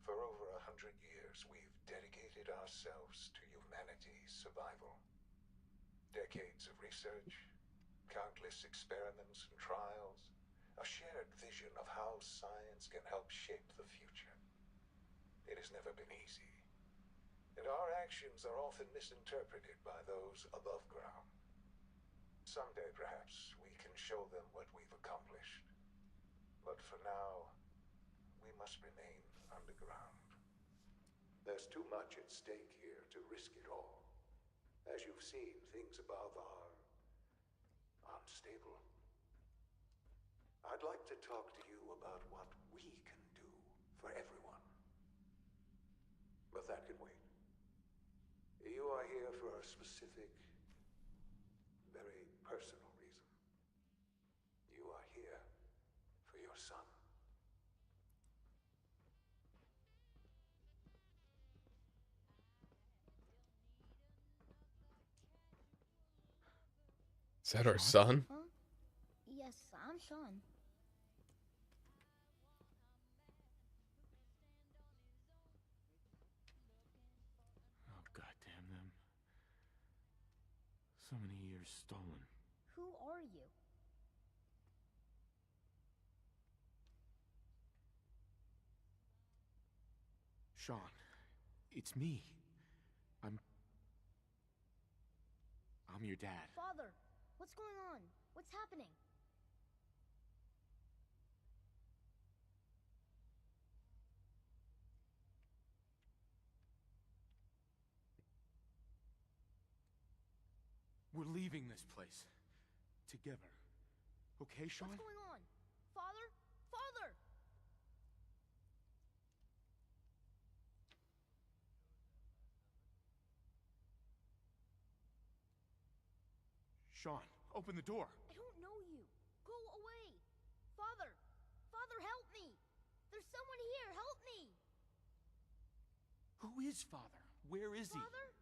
For over 100 years, we've dedicated ourselves to humanity's survival. Decades of research, countless experiments and trials, a shared vision of how science can help shape the future. It has never been easy, and our actions are often misinterpreted by those above ground. Someday, perhaps, we can show them what we've accomplished. But for now, we must remain underground. There's too much at stake here to risk it all. As you've seen, things above are unstable. I'd like to talk to you about what we can do for everyone. But that can wait. You are here for a specific, very personal reason. You are here for your son. Is that our son? Huh? Yes, I'm Sean. Oh, goddamn them. So many years stolen. Who are you? Sean, it's me. I'm your dad. Father, what's going on? What's happening? We're leaving this place. Together. Okay, Sean? What's going on? Father? Father! Sean, open the door. I don't know you. Go away. Father! Father, help me! There's someone here. Help me! Who is Father? Where is he? Father?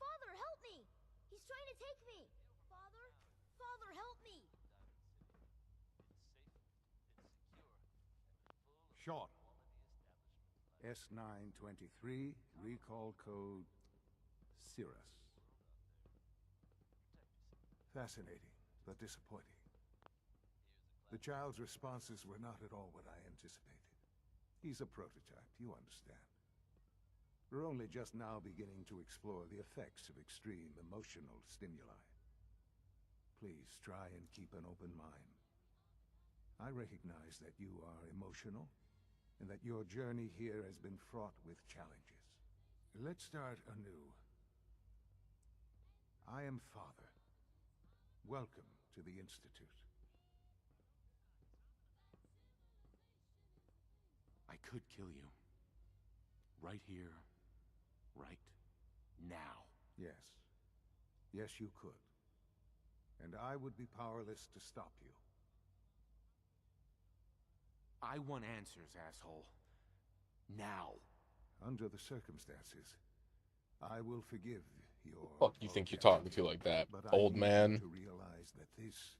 Father, help me! He's trying to take me! Father? Father, help me! Sean. S923, recall code Cirrus. Fascinating, but disappointing. The child's responses were not at all what I anticipated. He's a prototype, you understand. We're only just now beginning to explore the effects of extreme emotional stimuli. Please try and keep an open mind. I recognize that you are emotional, and that your journey here has been fraught with challenges. Let's start anew. I am Father. Welcome to the Institute. I could kill you. Right here. Right now. Yes. Yes, you could. And I would be powerless to stop you. I want answers, asshole. Now. Under the circumstances, I will forgive your... Fuck you think you're talking to like that, but old I need man? you to realize that this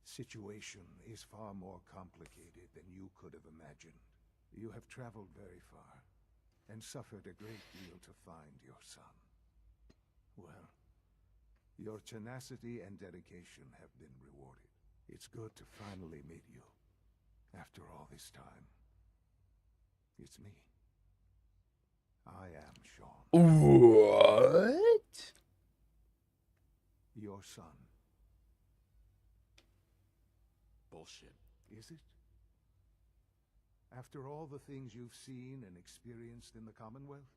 situation is far more complicated than you could have imagined. You have traveled very far, and suffered a great deal to find your son. Well, your tenacity and dedication have been rewarded. It's good to finally meet you, after all this time. It's me. I am Sean. What? Your son. Bullshit. Is it? After all the things you've seen and experienced in the Commonwealth?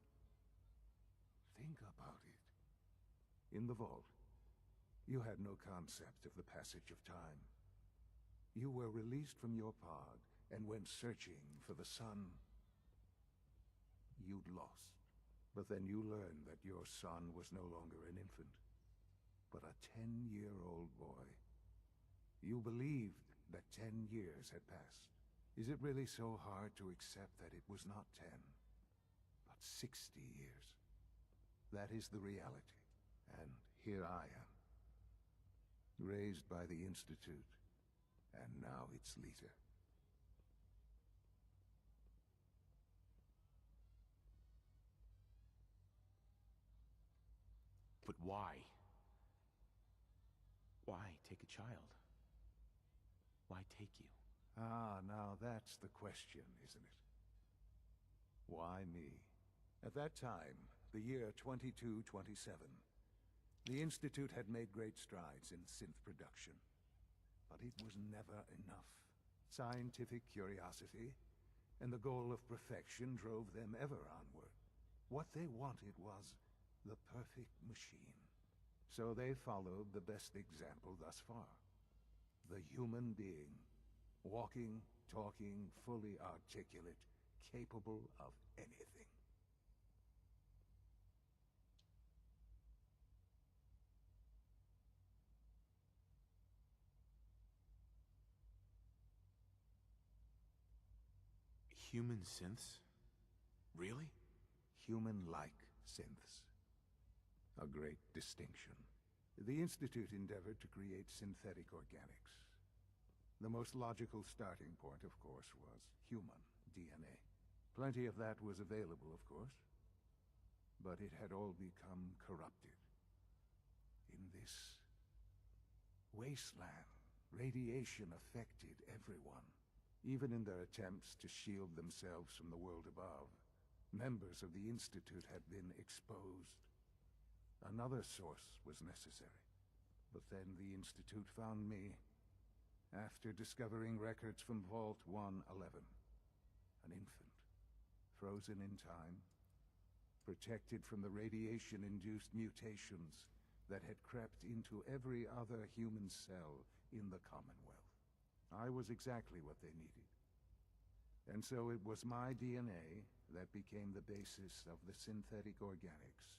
Think about it. In the vault, you had no concept of the passage of time. You were released from your pod and went searching for the son you'd lost. But then you learned that your son was no longer an infant, but a 10-year-old boy. You believed that 10 years had passed. Is it really so hard to accept that it was not 10, but 60 years? That is the reality, and here I am. raised by the Institute, and now its leader. But why? Why take a child? Why take you? Ah, now that's the question, isn't it? Why me? At that time, the year 2227, the Institute had made great strides in synth production. But it was never enough. Scientific curiosity and the goal of perfection drove them ever onward. What they wanted was the perfect machine. So they followed the best example thus far. The human being. Walking, talking, fully articulate, capable of anything. Human synths? Really? Human-like synths. A great distinction. The Institute endeavored to create synthetic organics. The most logical starting point, of course, was human DNA. Plenty of that was available, of course. But it had all become corrupted. In this wasteland, radiation affected everyone. Even in their attempts to shield themselves from the world above, members of the Institute had been exposed. Another source was necessary. But then the Institute found me, after discovering records from Vault 111. An infant, frozen in time, protected from the radiation-induced mutations that had crept into every other human cell in the Commonwealth. I was exactly what they needed. And so it was my DNA that became the basis of the synthetic organics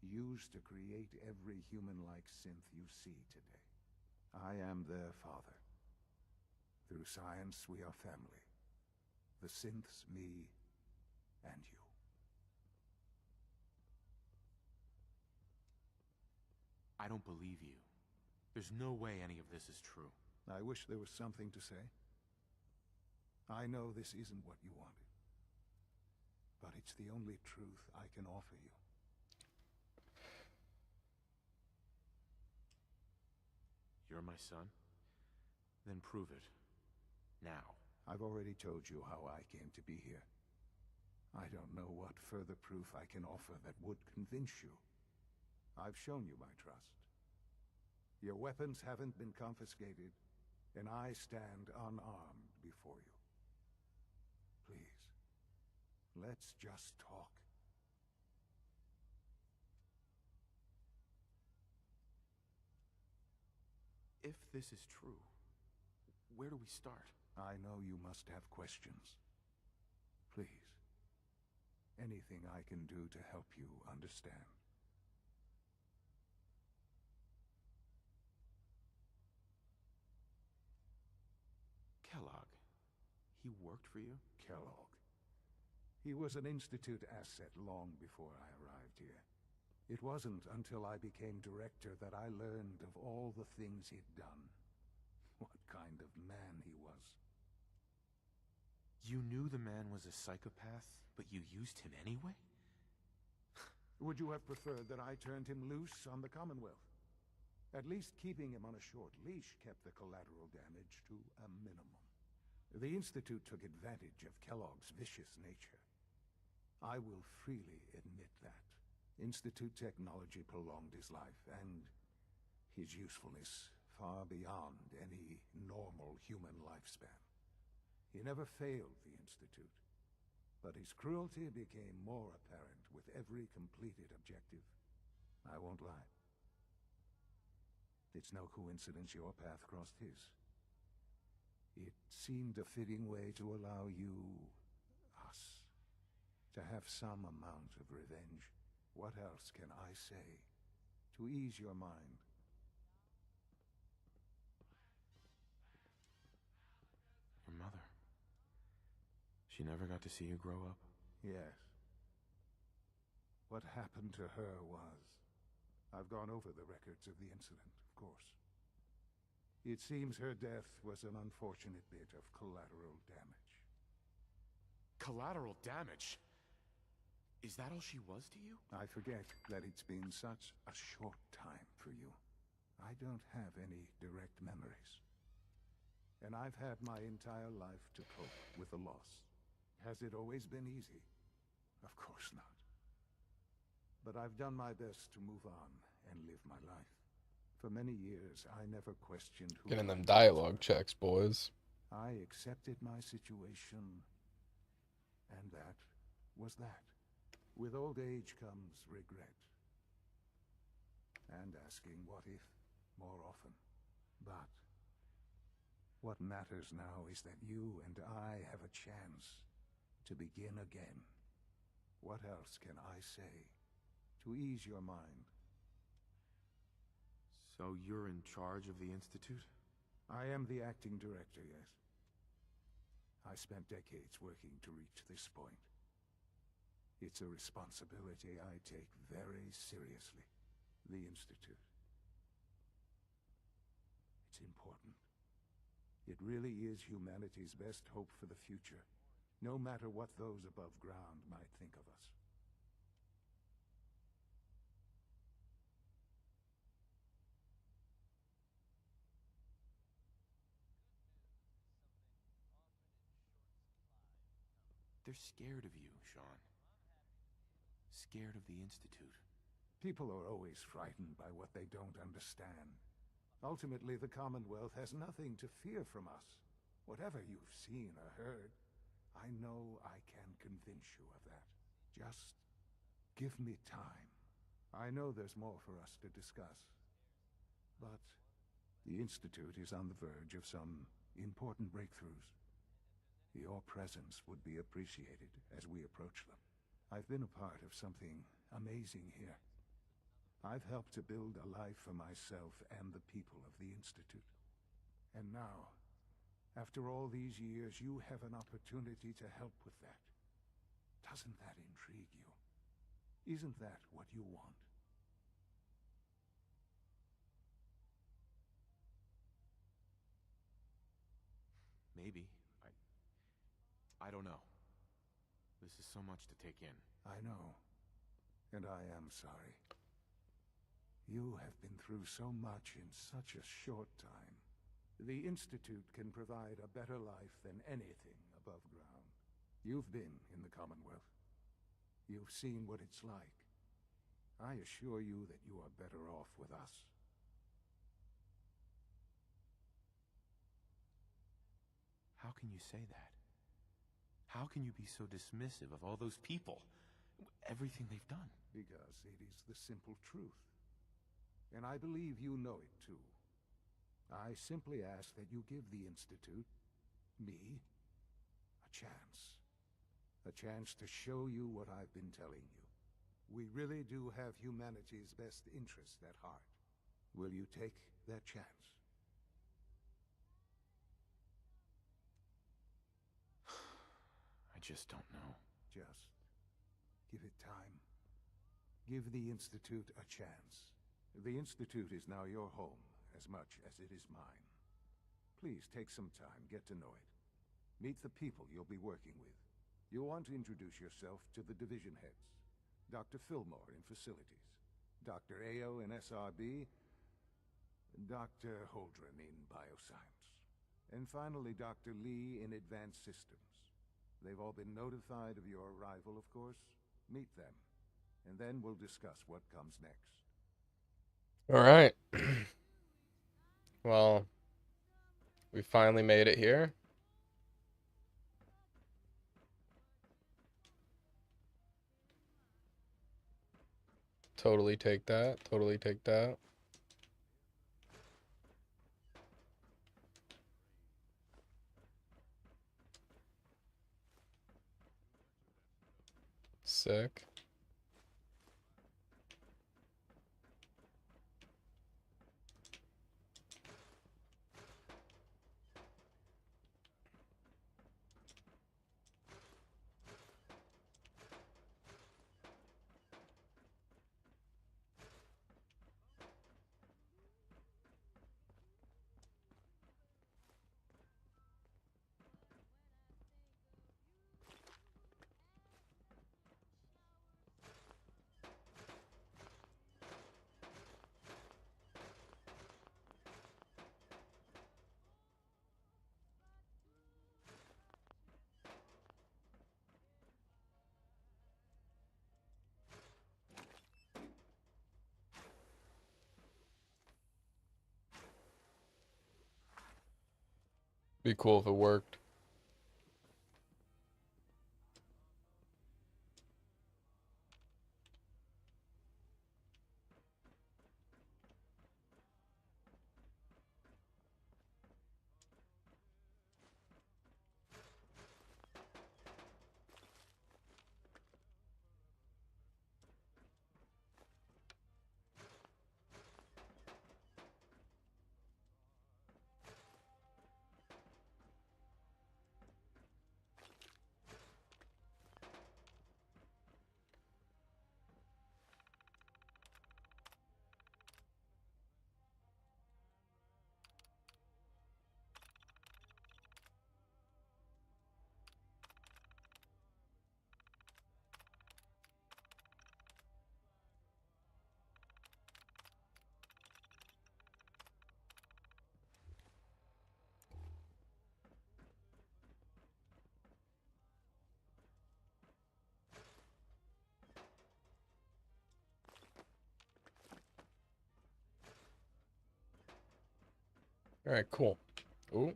used to create every human-like synth you see today. I am their father. Through science, we are family. The synths, me, and you. I don't believe you. There's no way any of this is true. I wish there was something to say. I know this isn't what you wanted. But it's the only truth I can offer you. You're my son? Then prove it. Now. I've already told you how I came to be here. I don't know what further proof I can offer that would convince you. I've shown you my trust. Your weapons haven't been confiscated, and I stand unarmed before you. Please, let's just talk. If this is true, where do we start? I know you must have questions. Please, anything I can do to help you understand. Kellogg. He worked for you? Kellogg. He was an Institute asset long before I arrived here. It wasn't until I became director that I learned of all the things he'd done. What kind of man he was. You knew the man was a psychopath, but you used him anyway? Would you have preferred that I turned him loose on the Commonwealth? At least keeping him on a short leash kept the collateral damage to a minimum. The Institute took advantage of Kellogg's vicious nature. I will freely admit that. Institute technology prolonged his life, and his usefulness far beyond any normal human lifespan. He never failed the Institute, but his cruelty became more apparent with every completed objective. I won't lie. It's no coincidence your path crossed his. It seemed a fitting way to allow you, us, to have some amount of revenge. What else can I say to ease your mind? Your mother. She never got to see you grow up? Yes. What happened to her was... I've gone over the records of the incident, of course. It seems her death was an unfortunate bit of collateral damage. Collateral damage? Is that all she was to you? I forget that it's been such a short time for you. I don't have any direct memories. And I've had my entire life to cope with the loss. Has it always been easy? Of course not. But I've done my best to move on and live my life. For many years, I never questioned who Getting them I was. dialogue checks, boys. I accepted my situation, and that was that. With old age comes regret. And asking what if more often. But what matters now is that you and I have a chance to begin again. What else can I say to ease your mind? So you're in charge of the Institute? I am the acting director, yes. I spent decades working to reach this point. It's a responsibility I take very seriously. The Institute. It's important. It really is humanity's best hope for the future, no matter what those above ground might think of us. They're scared of you, Sean. Scared of the Institute. People are always frightened by what they don't understand. Ultimately, the Commonwealth has nothing to fear from us. Whatever you've seen or heard, I know I can convince you of that. Just give me time. I know there's more for us to discuss. But the Institute is on the verge of some important breakthroughs. Your presence would be appreciated as we approach them. I've been a part of something amazing here. I've helped to build a life for myself and the people of the Institute. And now, after all these years, you have an opportunity to help with that. Doesn't that intrigue you? Isn't that what you want? Maybe. I don't know. This is so much to take in. I know. And I am sorry. You have been through so much in such a short time. The Institute can provide a better life than anything above ground. You've been in the Commonwealth. You've seen what it's like. I assure you that you are better off with us. How can you say that? How can you be so dismissive of all those people? Everything they've done? Because it is the simple truth. And I believe you know it too. I simply ask that you give the Institute, me, a chance. A chance to show you what I've been telling you. We really do have humanity's best interest at heart. Will you take that chance? I just don't know. Just give it time. Give the Institute a chance. The Institute is now your home as much as it is mine. Please take some time, get to know it. Meet the people you'll be working with. You'll want to introduce yourself to the division heads. Dr. Fillmore in Facilities, Dr. Ayo in SRB, Dr. Holdren in Bioscience, and finally Dr. Lee in Advanced Systems. They've all been notified of your arrival, of course. Meet them, and then we'll discuss what comes next. All right. Well, we finally made it here. Totally take that. Totally take that. Sick. Be cool if it worked. All right, cool. Ooh.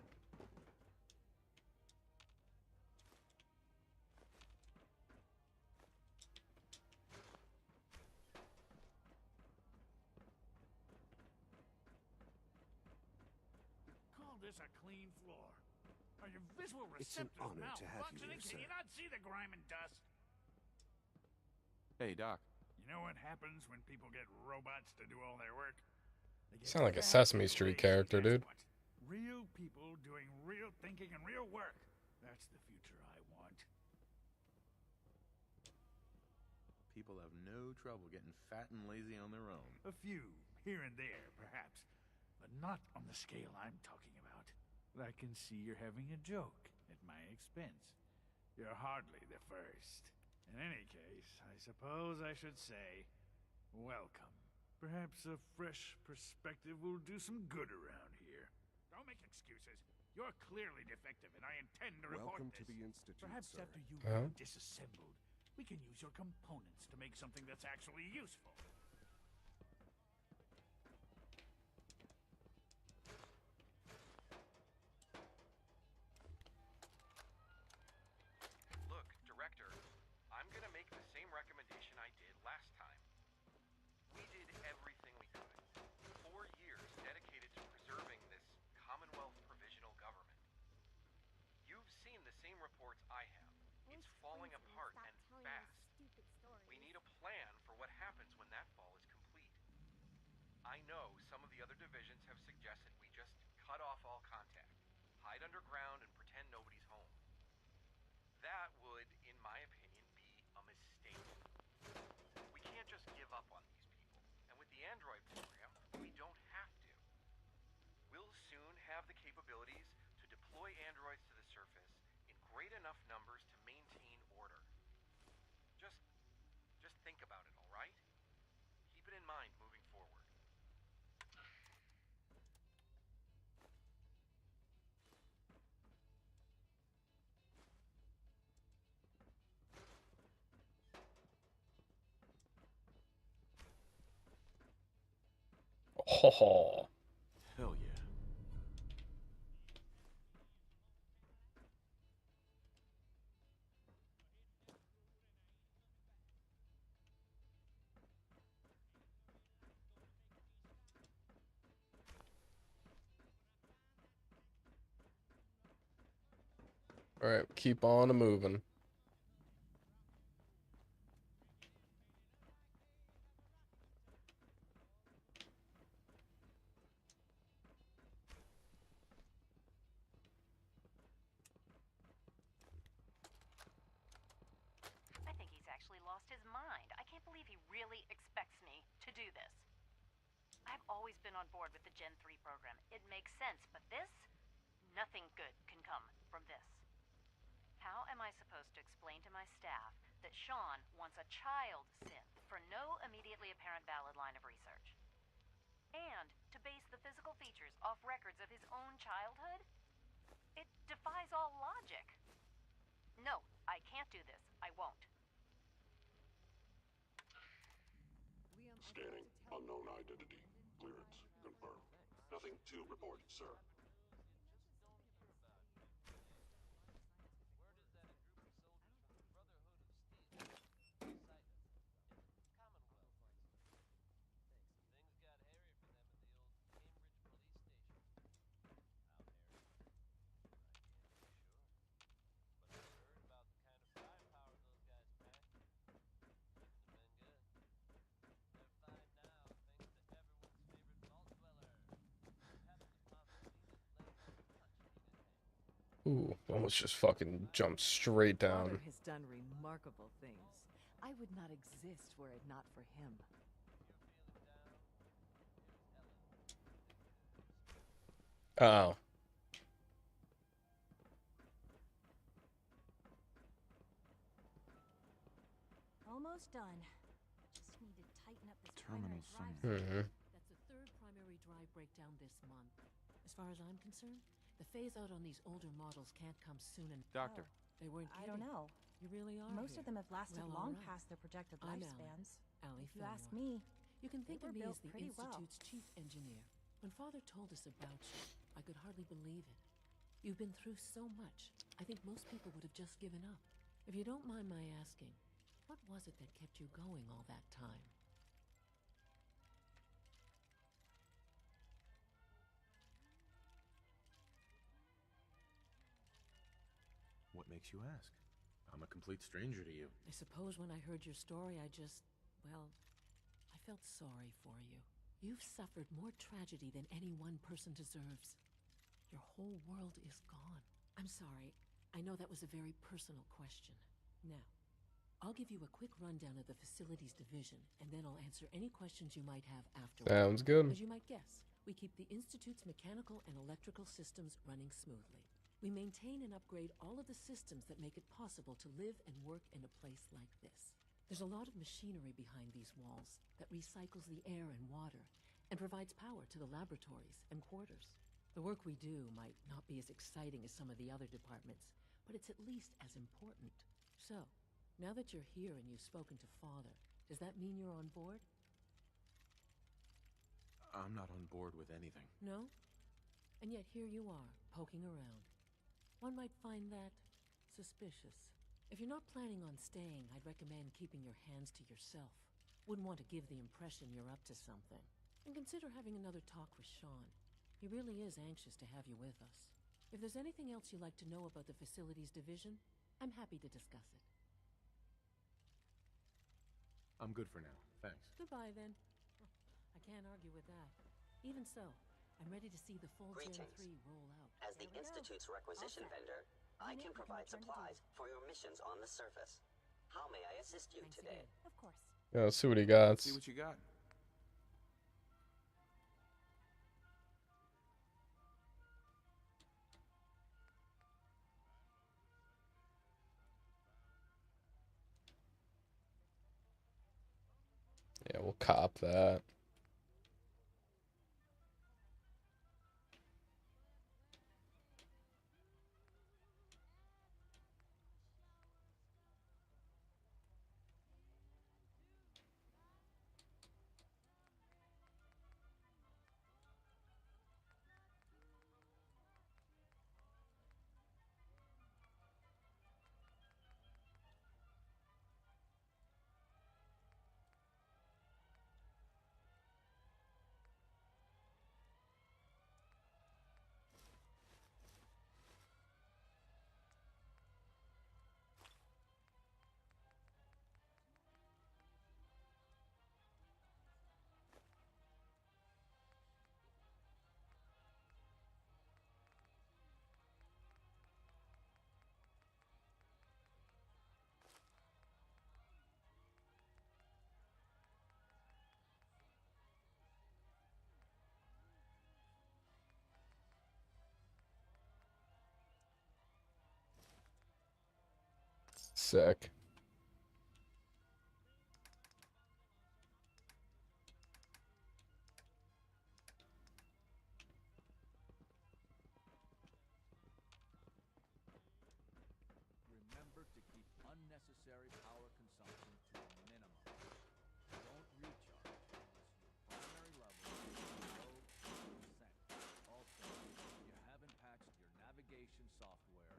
Call this a clean floor? Are your visual It's an receptors honor to have you malfunctioning? here, Can you sir. not see the grime and dust? Hey, Doc. You know what happens when people get robots to do all their work? They get Sound like a fat Sesame and Street lazy, character, that's dude. what. Real people doing real thinking and real work. That's the future I want. People have no trouble getting fat and lazy on their own. A few, here and there, perhaps. But not on the scale I'm talking about. I can see you're having a joke at my expense. You're hardly the first. In any case, I suppose I should say, welcome. Perhaps a fresh perspective will do some good around here. Don't make excuses. You're clearly defective, and I intend to report Welcome this. to the Institute, Perhaps sir. after you've Huh? been disassembled, we can use your components to make something that's actually useful. Look, Director, I'm gonna make the same recommendation I did last time. We did everything we could. 4 years dedicated to preserving this Commonwealth provisional government. You've seen the same reports I have. It's falling apart and fast. We need a plan for what happens when that fall is complete. I know some of the other divisions have suggested we just cut off all contact, hide underground, and pretend nobody's home. That would, in my opinion, be a mistake. We can't just give up on these people. And with the Android program, we don't have to. We'll soon have the capabilities to deploy androids to the surface in great enough numbers to maintain order. Just think about it, all right? Keep it in mind moving forward. Ho ho. Hell yeah. All right, keep on a moving. I think he's actually lost his mind. I can't believe he really expects me to do this. I've always been on board with the Gen 3 program. It makes sense, but this? Nothing good can come from this. How am I supposed to explain to my staff that Sean wants a child synth for no immediately apparent valid line of research? And to base the physical features off records of his own childhood? It defies all logic. No, I can't do this. I won't. Scanning. Unknown identity. Clearance. Confirmed. Nothing to report, sir. Ooh, almost just fucking jumped straight down. Father has done remarkable things. I would not exist were it not for him. Oh. Almost done. Just need to tighten up this Terminal primary drive somewhere. That's the third primary drive breakdown this month. As far as I'm concerned, the phase out on these older models can't come soon enough. Doctor. They weren't I kidding. don't know. You really are. Most here. of them have lasted Well, long all right. past their projected I'm lifespans. Allie If you ask Fenmore. me, You can think they of were me built as the pretty well. Institute's chief engineer. When Father told us about you, I could hardly believe it. You've been through so much. I think most people would have just given up. If you don't mind my asking, what was it that kept you going all that time? What makes you ask? I'm a complete stranger to you. I suppose when I heard your story, well, I felt sorry for you. You've suffered more tragedy than any one person deserves. Your whole world is gone. I'm sorry. I know that was a very personal question. Now, I'll give you a quick rundown of the facilities division, and then I'll answer any questions you might have afterward. Sounds good. As you might guess, we keep the Institute's mechanical and electrical systems running smoothly. We maintain and upgrade all of the systems that make it possible to live and work in a place like this. There's a lot of machinery behind these walls that recycles the air and water and provides power to the laboratories and quarters. The work we do might not be as exciting as some of the other departments, but it's at least as important. So, now that you're here and you've spoken to Father, does that mean you're on board? I'm not on board with anything. No? And yet here you are, poking around. One might find that suspicious. If you're not planning on staying, I'd recommend keeping your hands to yourself. Wouldn't want to give the impression you're up to something. And consider having another talk with Sean. He really is anxious to have you with us. If there's anything else you'd like to know about the facilities division, I'm happy to discuss it. I'm good for now. Thanks. Goodbye, then. I can't argue with that. Even so, I'm ready to see the full Gen 3 roll out. As the Institute's requisition vendor, I can provide supplies for your missions on the surface. How may I assist you today? Of course. Yeah, let's see what he got. See what you got. Yeah, we'll cop that. Sick. Remember to keep unnecessary power consumption to a minimum. Don't recharge unless your primary level is below 2%. Also, if you haven't patched your navigation software,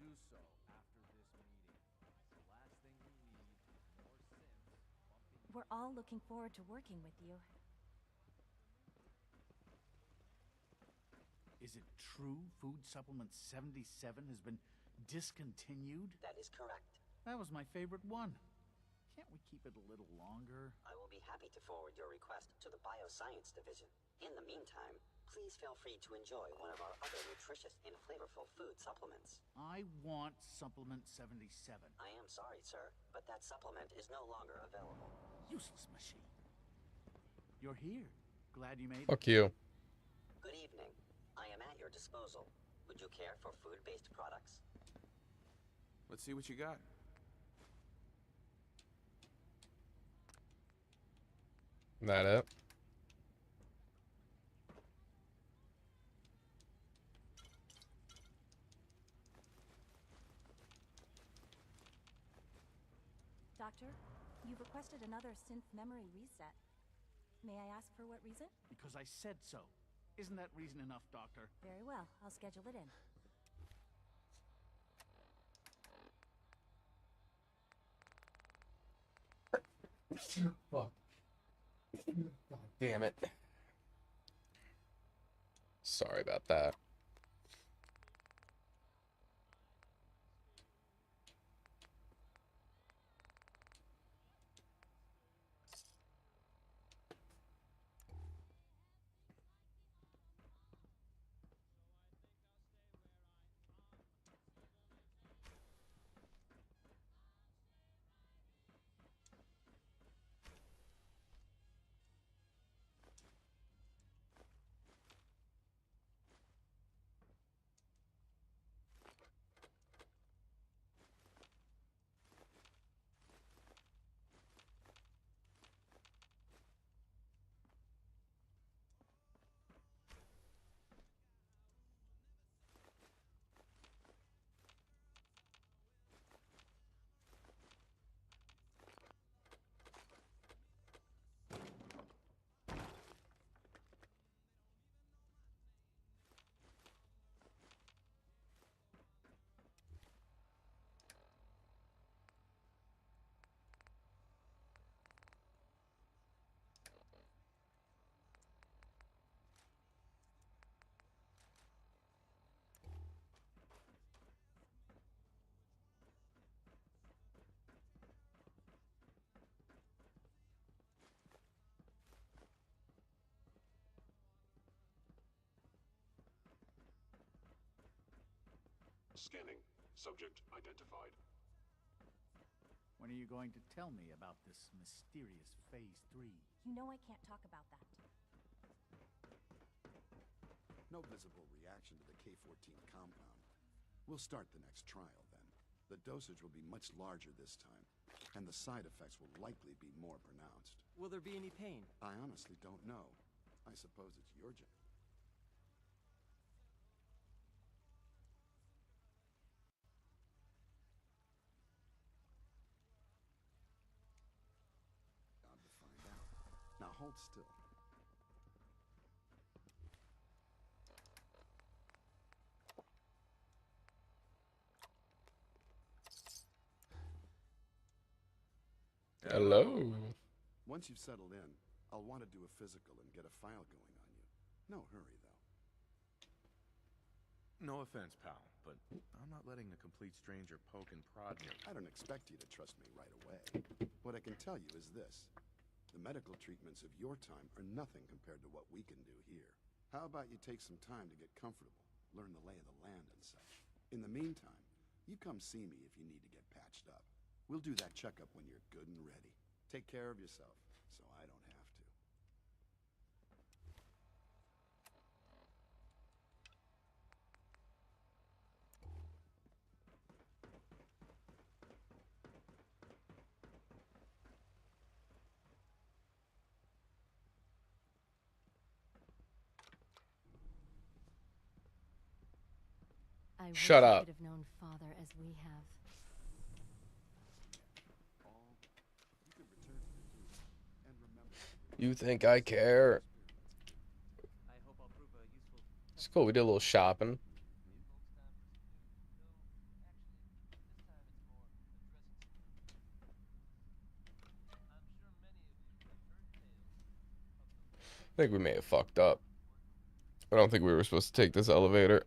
do so after this meeting. The last thing we need is more synths bumping. We're all looking forward to working with you. Is it true Food Supplement 77 has been discontinued? That is correct. That was my favorite one. Can't we keep it a little longer? I will be happy to forward your request to the Bioscience Division. In the meantime, please feel free to enjoy one of our other nutritious and flavorful food supplements. I want Supplement 77. I am sorry, sir, but that supplement is no longer available. Useless machine. You're here. Glad you made it. Fuck you. Good evening. I am at your disposal. Would you care for food-based products? Let's see what you got. That it? Doctor, you've requested another synth memory reset. May I ask for what reason? Because I said so. Isn't that reason enough, Doctor? Very well. I'll schedule it in. Fuck. God damn it. Sorry about that. Scanning. Subject identified. When are you going to tell me about this mysterious Phase 3? You know I can't talk about that. No visible reaction to the K-14 compound. We'll start the next trial then. The dosage will be much larger this time, and the side effects will likely be more pronounced. Will there be any pain? I honestly don't know. I suppose it's your job. To find out. Now hold still. Hello. Once you've settled in, I'll want to do a physical and get a file going on you. No hurry, though. No offense, pal, but I'm not letting a complete stranger poke and prod me. I don't expect you to trust me right away. What I can tell you is this. The medical treatments of your time are nothing compared to what we can do here. How about you take some time to get comfortable, learn the lay of the land and such. In the meantime, you come see me if you need to get patched up. We'll do that checkup when you're good and ready. Take care of yourself, so I don't have to. I Shut wish I up. could have known Father as we have. You think I care? I hope I'll prove a useful. It's cool. We did a little shopping. I think we may have fucked up. I don't think we were supposed to take this elevator.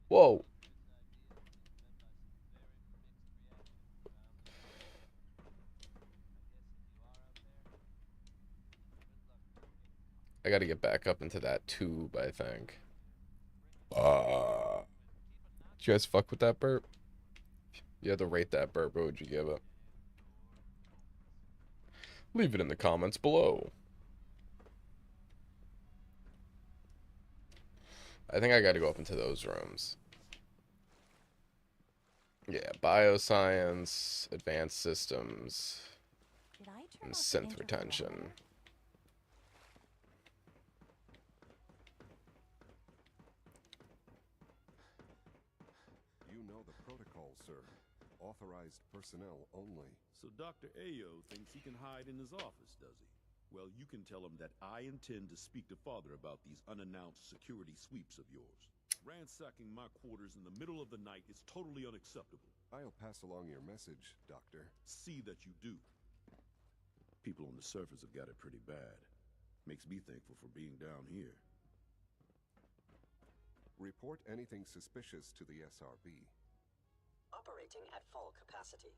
Whoa. I gotta get back up into that tube, I think. Did you guys fuck with that burp? You had to rate that burp, what would you give it? Leave it in the comments below. I think I gotta go up into those rooms. Yeah, bioscience, advanced systems, and synth retention. You know the protocol, sir. Authorized personnel only. So Dr. Ayo thinks he can hide in his office, does he? Well, you can tell him that I intend to speak to Father about these unannounced security sweeps of yours. Ransacking my quarters in the middle of the night is totally unacceptable. I'll pass along your message, Doctor. See that you do. People on the surface have got it pretty bad. Makes me thankful for being down here. Report anything suspicious to the SRB. Operating at full capacity.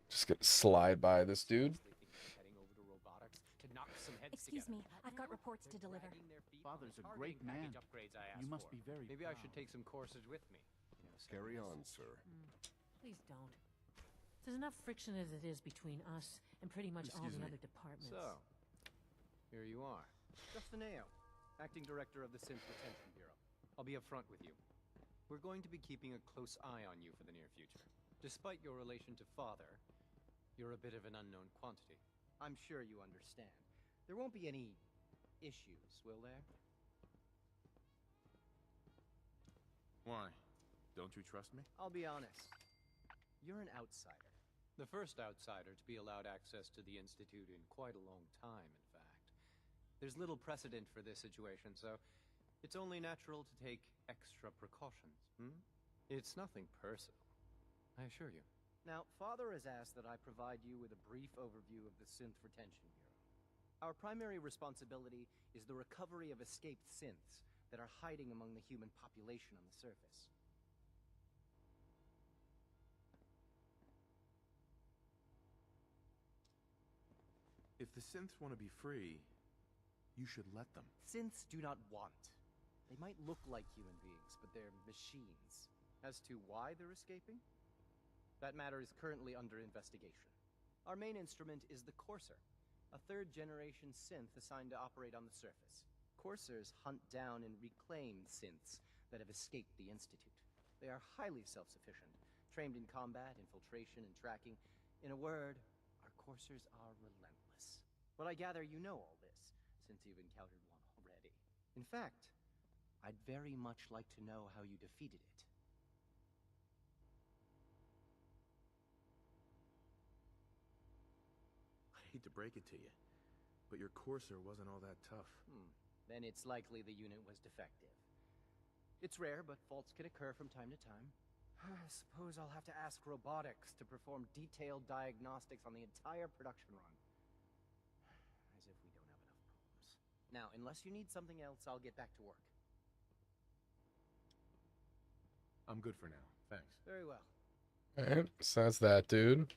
Just gonna slide by this dude. Excuse me, I've got reports to deliver. Father's a great man. You must be very Maybe I should take some courses with me. Carry on, sir. Please don't. There's enough friction as it is between us and pretty much all the other departments. So, here you are. Justin Ayo, Acting Director of the Synth Retention Bureau. I'll be upfront with you. We're going to be keeping a close eye on you for the near future. Despite your relation to Father, you're a bit of an unknown quantity. I'm sure you understand. There won't be any issues, will there? Why? Don't you trust me? I'll be honest. You're an outsider. The first outsider to be allowed access to the Institute in quite a long time, in fact. There's little precedent for this situation, so it's only natural to take extra precautions, It's nothing personal, I assure you. Now, Father has asked that I provide you with a brief overview of the Synth Retention Bureau. Our primary responsibility is the recovery of escaped synths that are hiding among the human population on the surface. If the synths want to be free, you should let them. Synths do not want. They might look like human beings, but they're machines. As to why they're escaping? That matter is currently under investigation. Our main instrument is the Courser, a third-generation synth assigned to operate on the surface. Coursers hunt down and reclaim synths that have escaped the Institute. They are highly self-sufficient, trained in combat, infiltration, and tracking. In a word, our Coursers are relentless. But I gather you know all this, since you've encountered one already. In fact, I'd very much like to know how you defeated it. I hate to break it to you, but your Courser wasn't all that tough. Then it's likely the unit was defective. It's rare, but faults can occur from time to time. I suppose I'll have to ask robotics to perform detailed diagnostics on the entire production run. As if we don't have enough problems. Now, unless you need something else, I'll get back to work. I'm good for now. Thanks. Very well. Alright, so that's that dude.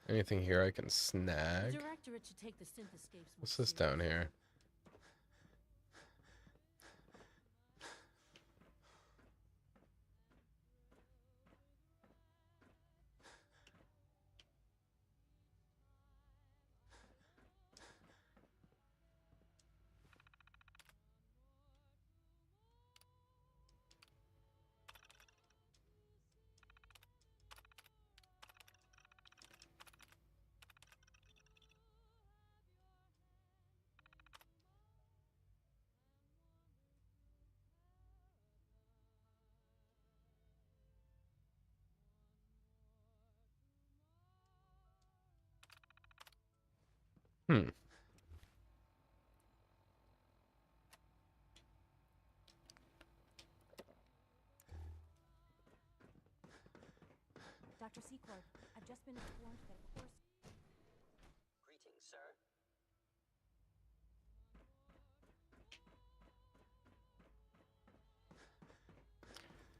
Anything here I can The snag? directorate should take the synth escapes more What's this down here? Dr. Secord, I've just been informed that a course... Greetings, sir.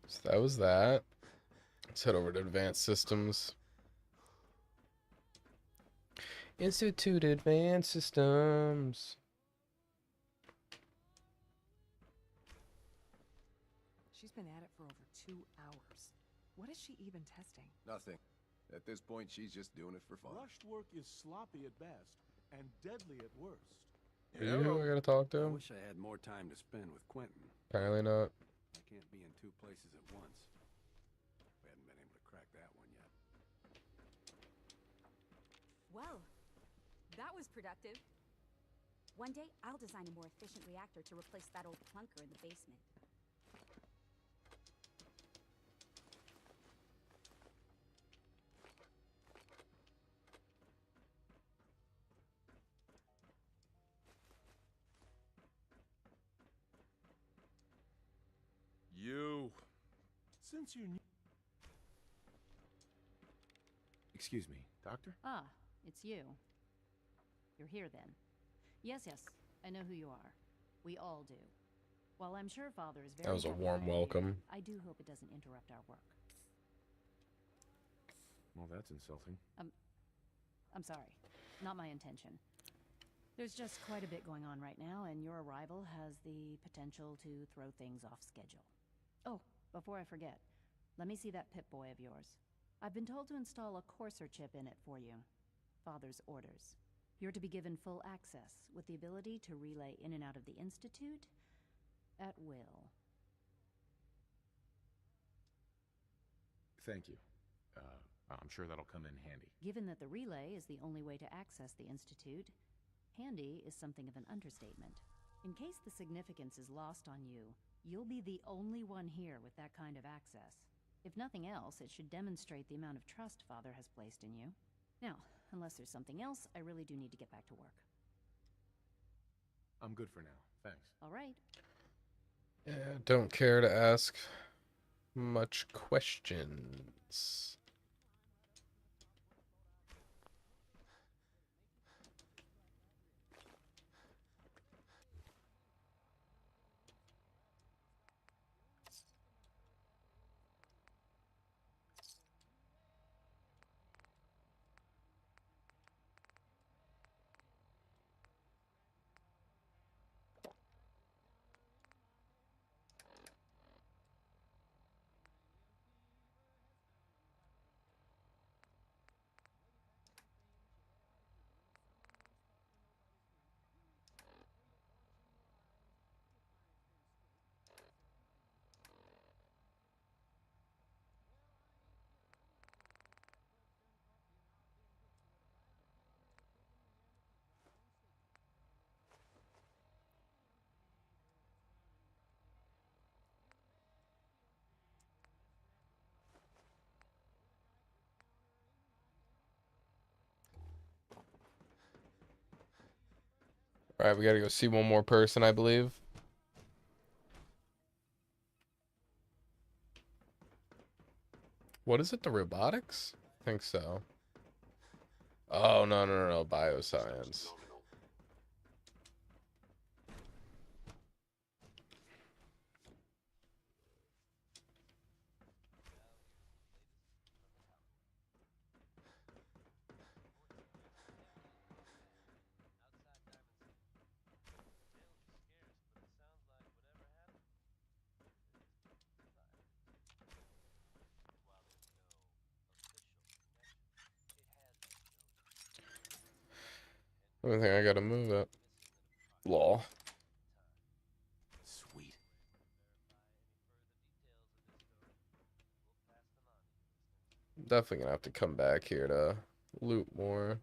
So that was that. Let's head over to Advanced Systems. Institute Advanced Systems. She's been at it for over 2 hours. What is she even testing? Nothing. At this point, she's just doing it for fun. Rushed work is sloppy at best and deadly at worst. Are you who I gotta talk I to? wish I had more time to spend with Quentin. Apparently not. I can't be in 2 places at once. We hadn't been able to crack that one yet. Well, that was productive. One day, I'll design a more efficient reactor to replace that old clunker in the basement. You. Since you're new... Excuse me, Doctor? Ah, it's you. You're here then. Yes, I know who you are. We all do. While I'm sure Father is very That was a happy warm you're here, welcome. I do hope it doesn't interrupt our work. Well, that's insulting. I'm sorry. Not my intention. There's just quite a bit going on right now, and your arrival has the potential to throw things off schedule. Oh, before I forget, let me see that Pip-Boy of yours. I've been told to install a courser chip in it for you. Father's orders. You're to be given full access, with the ability to relay in and out of the Institute at will. Thank you. I'm sure that'll come in handy. Given that the relay is the only way to access the Institute, handy is something of an understatement. In case the significance is lost on you, you'll be the only one here with that kind of access. If nothing else, it should demonstrate the amount of trust Father has placed in you. Now, unless there's something else, I really do need to get back to work. I'm good for now. Thanks. All right. Yeah, don't care to ask much questions. Alright, we gotta go see one more person, I believe. What is it, the robotics? I think so. Oh, no, bioscience. Only thing I gotta move it. Law. Sweet. Definitely gonna have to come back here to loot more.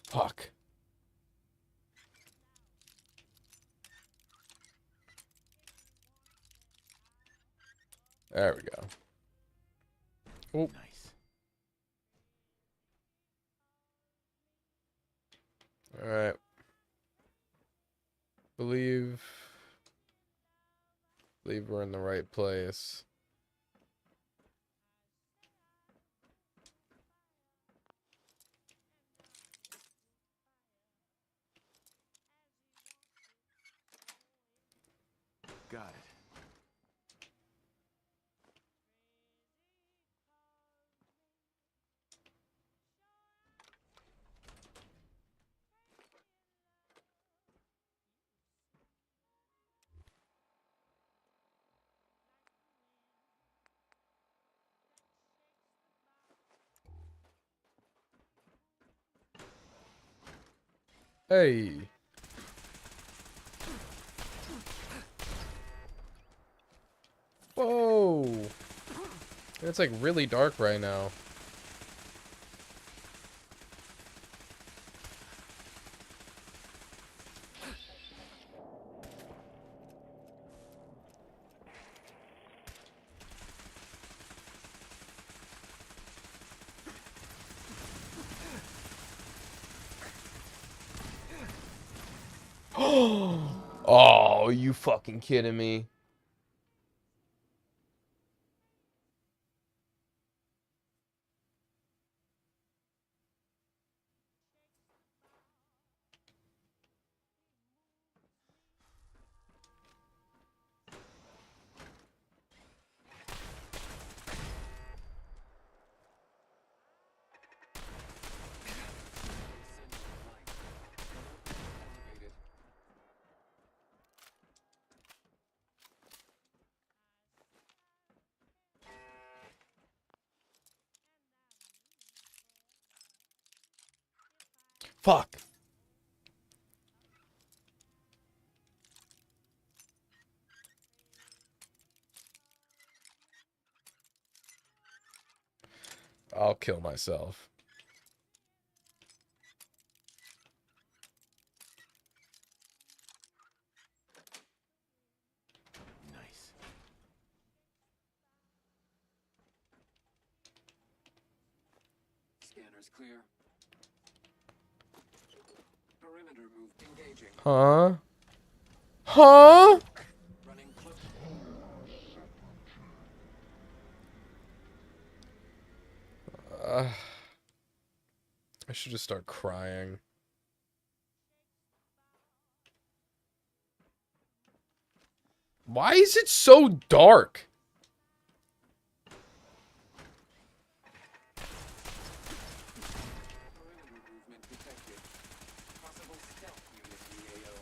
Fuck. There we go. Oh. Nice. All right. believe we're in the right place. Got it. Hey. Whoa. It's like really dark right now. Oh, you fucking kidding me? Fuck. I'll kill myself. Nice. Scanners clear. Perimeter move engaging. Huh? Huh? Running close. I should just start crying. Why is it so dark? Perimeter movement detected. Possible stealth unit EAO.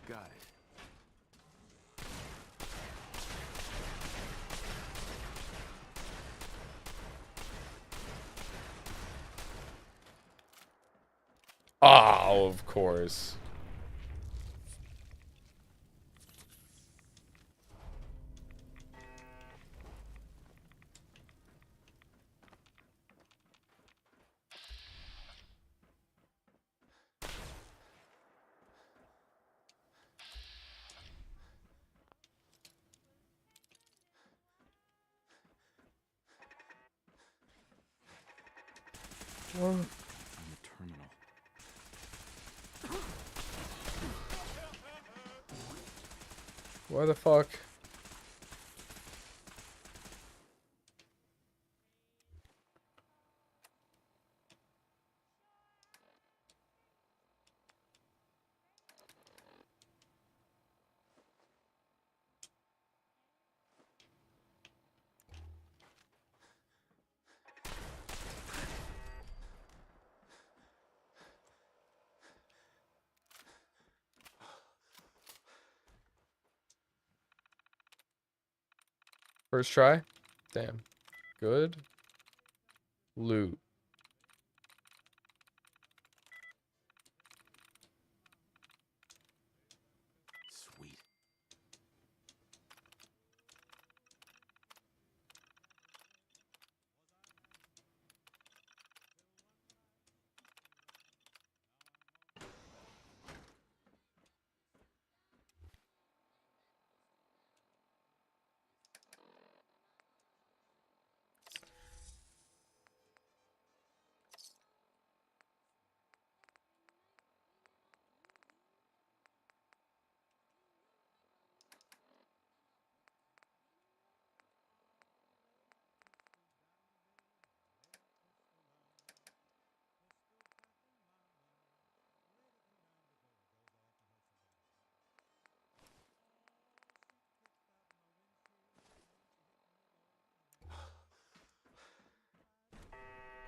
Got it. Oh, of course. What? On the terminal. Why the fuck? First try? Damn. Good. Loot. Sweet.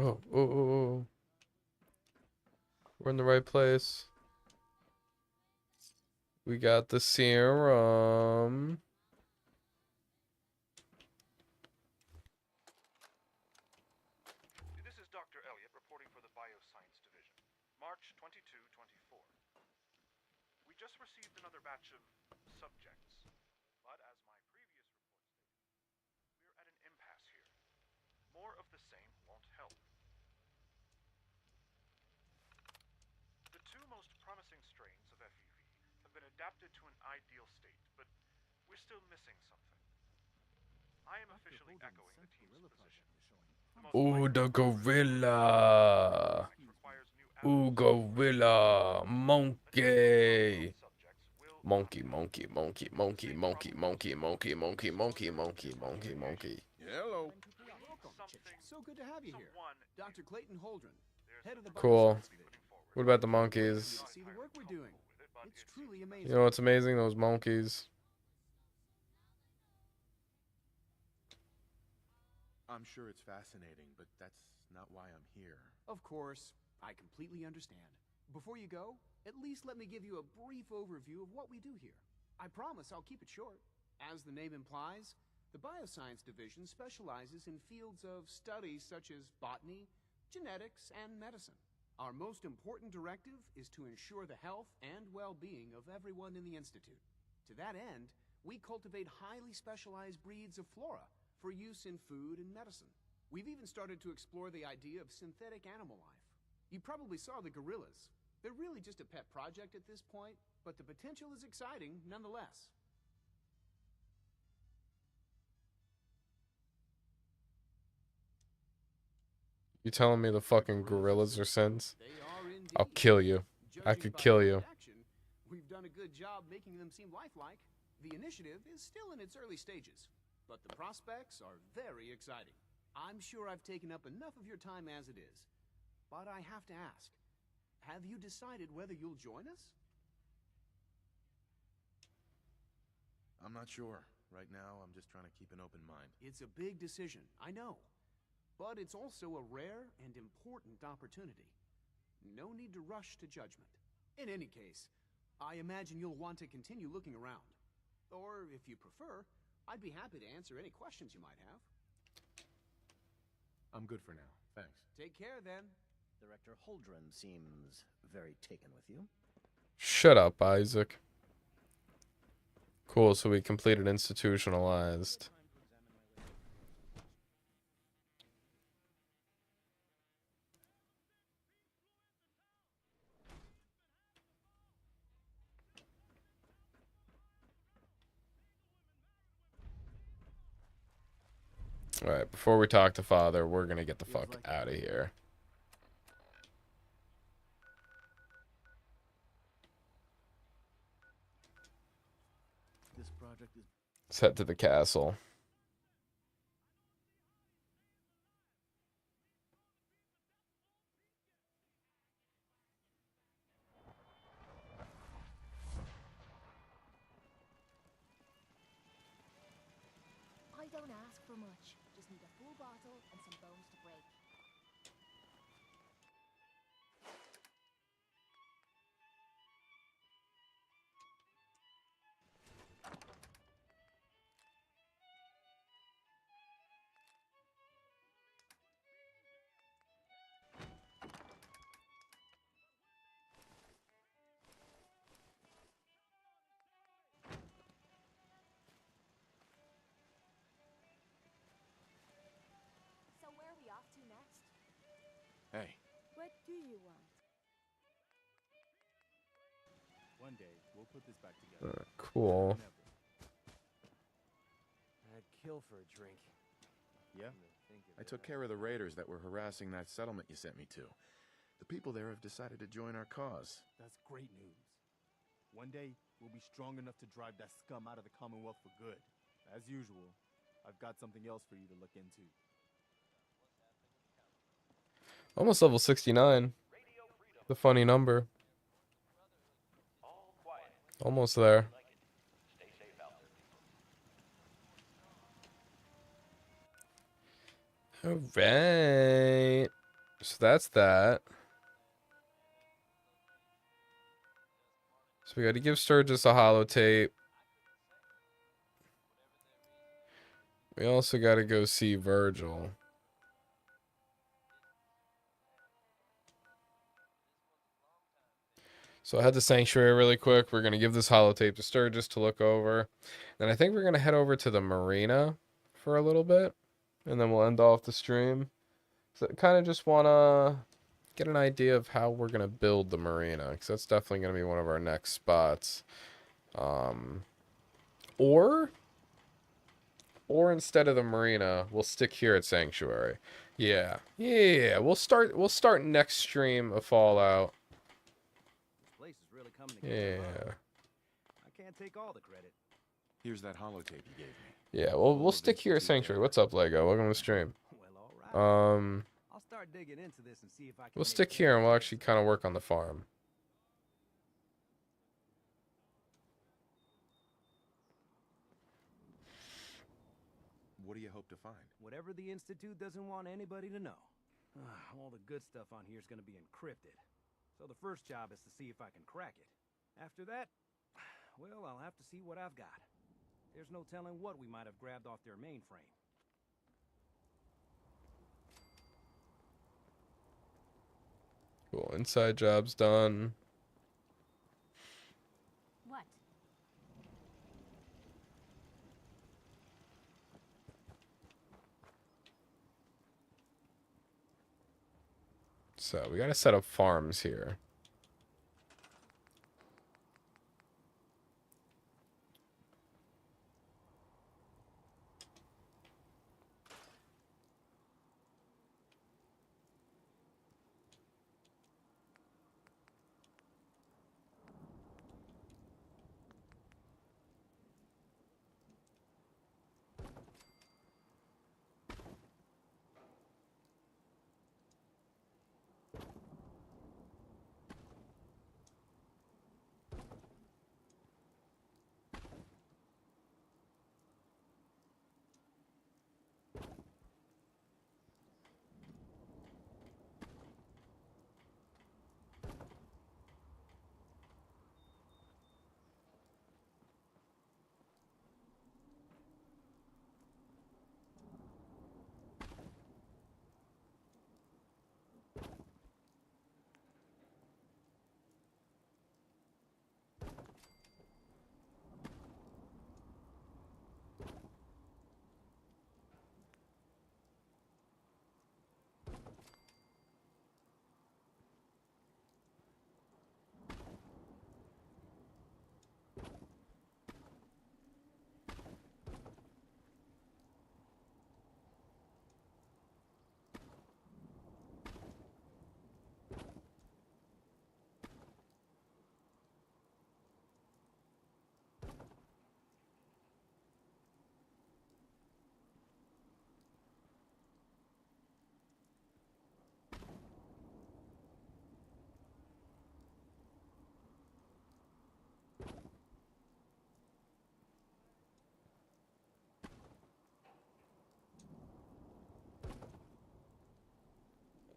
Oh, oh, oh, oh. We're in the right place. We got the serum. This is Dr. Elliot reporting for the Bioscience Division. March 22-24. We just received another batch of subjects, but as my previous report stated, we're at an impasse here. More of the same won't help. The two most promising strains of FEV have been adapted to an ideal state, but we're still missing something. I am officially echoing the team's position. Ooh, the gorilla. Ooh, gorilla. Monkey. Monkey, monkey, monkey, monkey, monkey, monkey, monkey, monkey, monkey, monkey, monkey, monkey. Hello. So good to have you here. Dr. Clayton Holdren, head of the Cool. Bioscience Division. What about the monkeys? See the work we're doing. It's truly amazing. You know what's amazing? Those monkeys. I'm sure it's fascinating, but that's not why I'm here. Of course, I completely understand. Before you go, at least let me give you a brief overview of what we do here. I promise I'll keep it short. As the name implies, the Bioscience Division specializes in fields of study such as botany, genetics, and medicine. Our most important directive is to ensure the health and well-being of everyone in the Institute. To that end, we cultivate highly specialized breeds of flora for use in food and medicine. We've even started to explore the idea of synthetic animal life. You probably saw the gorillas. They're really just a pet project at this point, but the potential is exciting nonetheless. You telling me the fucking gorillas are sins? I'll kill you. I could kill you. We've done a good job making them seem lifelike. The initiative is still in its early stages, but the prospects are very exciting. I'm sure I've taken up enough of your time as it is, but I have to ask, have you decided whether you'll join us? I'm not sure. Right now, I'm just trying to keep an open mind. It's a big decision, I know, but it's also a rare and important opportunity. No need to rush to judgment. In any case, I imagine you'll want to continue looking around. Or, if you prefer, I'd be happy to answer any questions you might have. I'm good for now. Thanks. Take care, then. Director Holdren seems very taken with you. Shut up, Isaac. Cool, so we completed institutionalized. Alright, before we talk to Father, we're gonna get the fuck out of here. This project is... Let's head to the castle. I don't ask for much. Just need a full bottle and some bones to break. So where are we off to next? Hey. What do you want? One day, we'll put this back together. Cool. I'd kill for a drink. Yeah? I took care of the raiders that were harassing that settlement you sent me to. The people there have decided to join our cause. That's great news. One day, we'll be strong enough to drive that scum out of the Commonwealth for good. As usual, I've got something else for you to look into. Almost level 69. The funny number. Almost there. Alright. So that's that. So we got to give Sturgis a holotape. We also got to go see Virgil. So I had the Sanctuary really quick. We're going to give this holotape to Sturgis to look over. Then I think we're going to head over to the marina for a little bit. And then we'll end off the stream. So I kind of just want to get an idea of how we're going to build the marina. Because that's definitely going to be one of our next spots. Or instead of the marina, we'll stick here at Sanctuary. Yeah. We'll start next stream of Fallout. This place is really coming together. Yeah. I can't take all the credit. Here's that holotape you gave me. Yeah, we'll stick here at Sanctuary. What's up, Lego? Welcome to the stream. I'll start digging into this and see if I can We'll stick here and we'll actually kind of work on the farm. What do you hope to find? Whatever the Institute doesn't want anybody to know. All the good stuff on here is going to be encrypted. So the first job is to see if I can crack it. After that, well, I'll have to see what I've got. There's no telling what we might have grabbed off their mainframe. Cool. Inside job's done. What? So we got to set up farms here.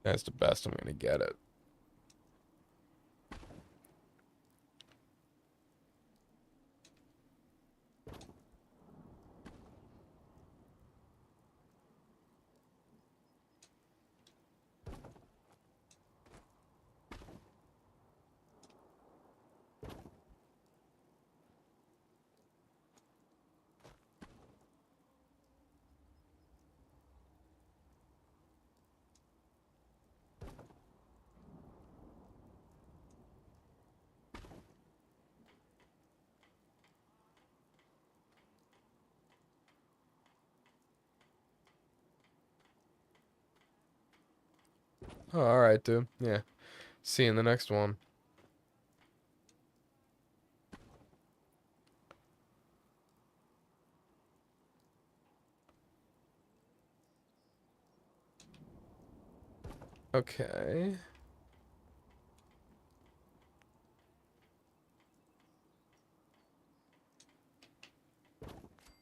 That's the best I'm going to get it. Oh, all right, dude. Yeah. See you in the next one. Okay.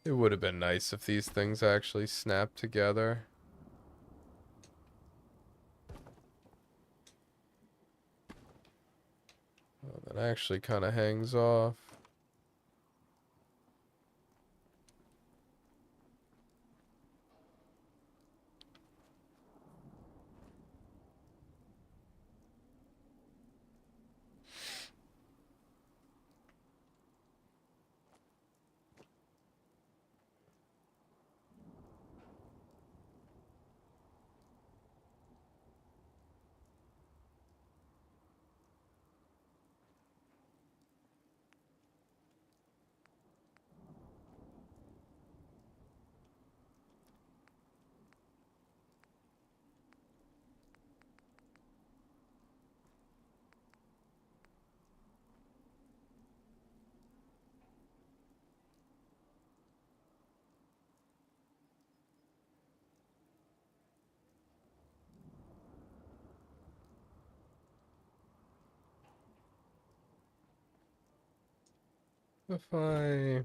It would have been nice if these things actually snapped together. actually kind of hangs off. If I...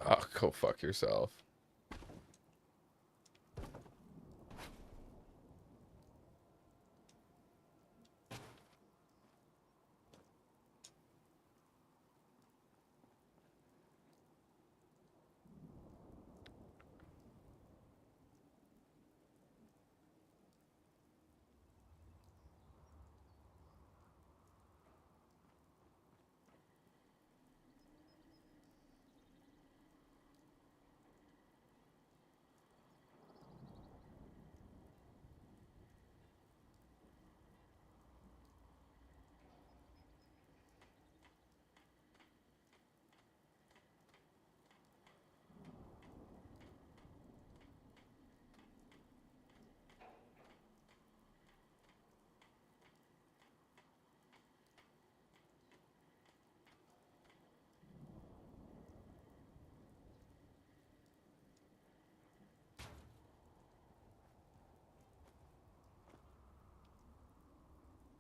Oh, go fuck yourself.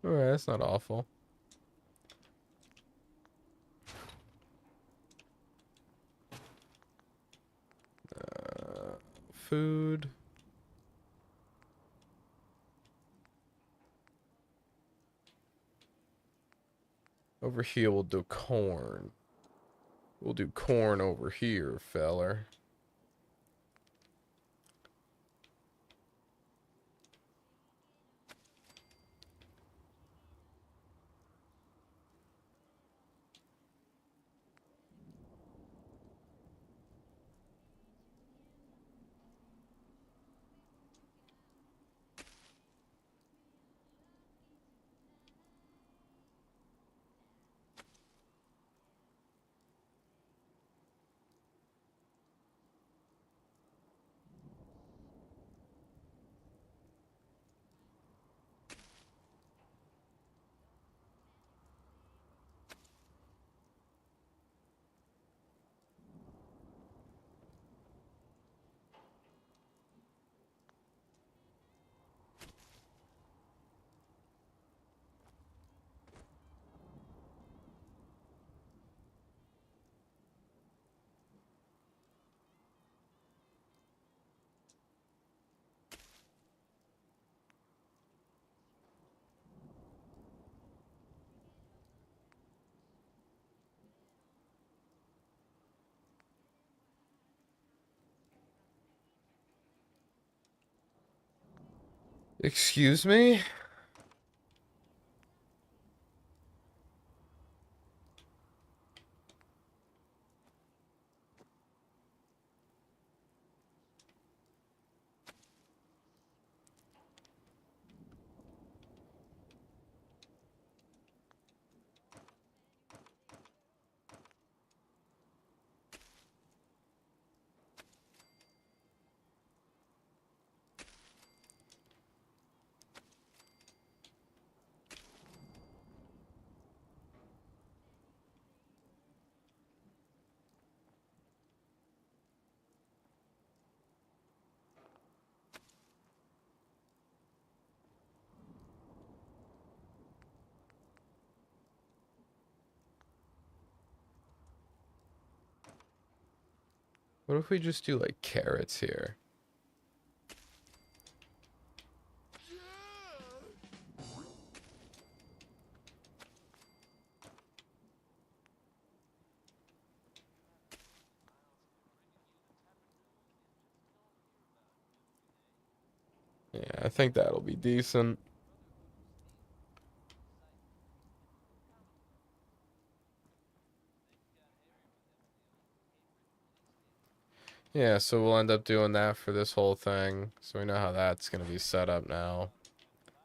Alright, that's not awful. Food. Over here we'll do corn. We'll do corn over here, feller. Excuse me? What if we just do like carrots here? Yeah, I think that'll be decent. Yeah, so we'll end up doing that for this whole thing. So we know how that's going to be set up now.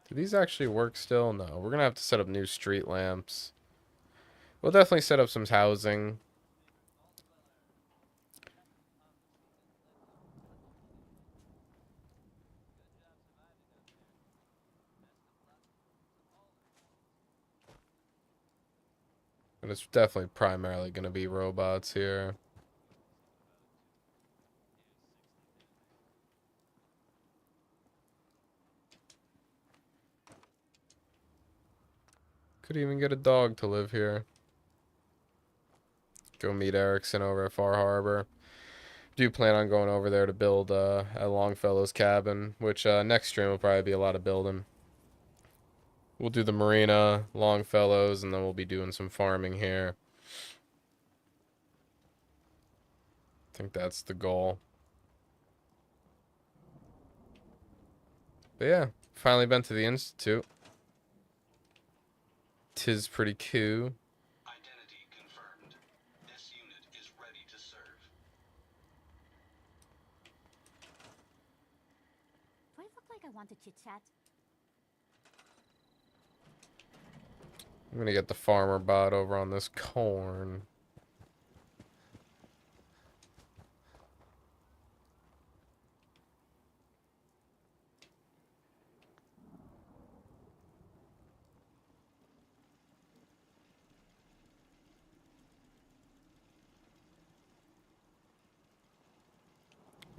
Do these actually work still? No, we're going to have to set up new street lamps. We'll definitely set up some housing. But it's definitely primarily going to be robots here. Could even get a dog to live here. Go meet Erickson over at Far Harbor. Do plan on going over there to build at Longfellow's cabin, which next stream will probably be a lot of building. We'll do the marina, Longfellows, and then we'll be doing some farming here. I think that's the goal. But yeah, finally been to the Institute. 'Tis pretty cool. Identity confirmed. This unit is ready to serve. Do I look like I want to chit-chat? I'm gonna get the farmer bot over on this corn.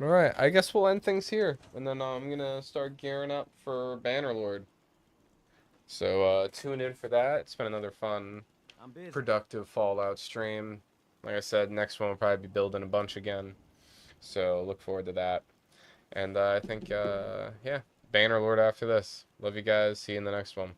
Alright, I guess we'll end things here. And then I'm gonna start gearing up for Bannerlord. So tune in for that. It's been another fun, productive Fallout stream. Like I said, next one will probably be building a bunch again. So look forward to that. And I think, yeah, Bannerlord after this. Love you guys. See you in the next one.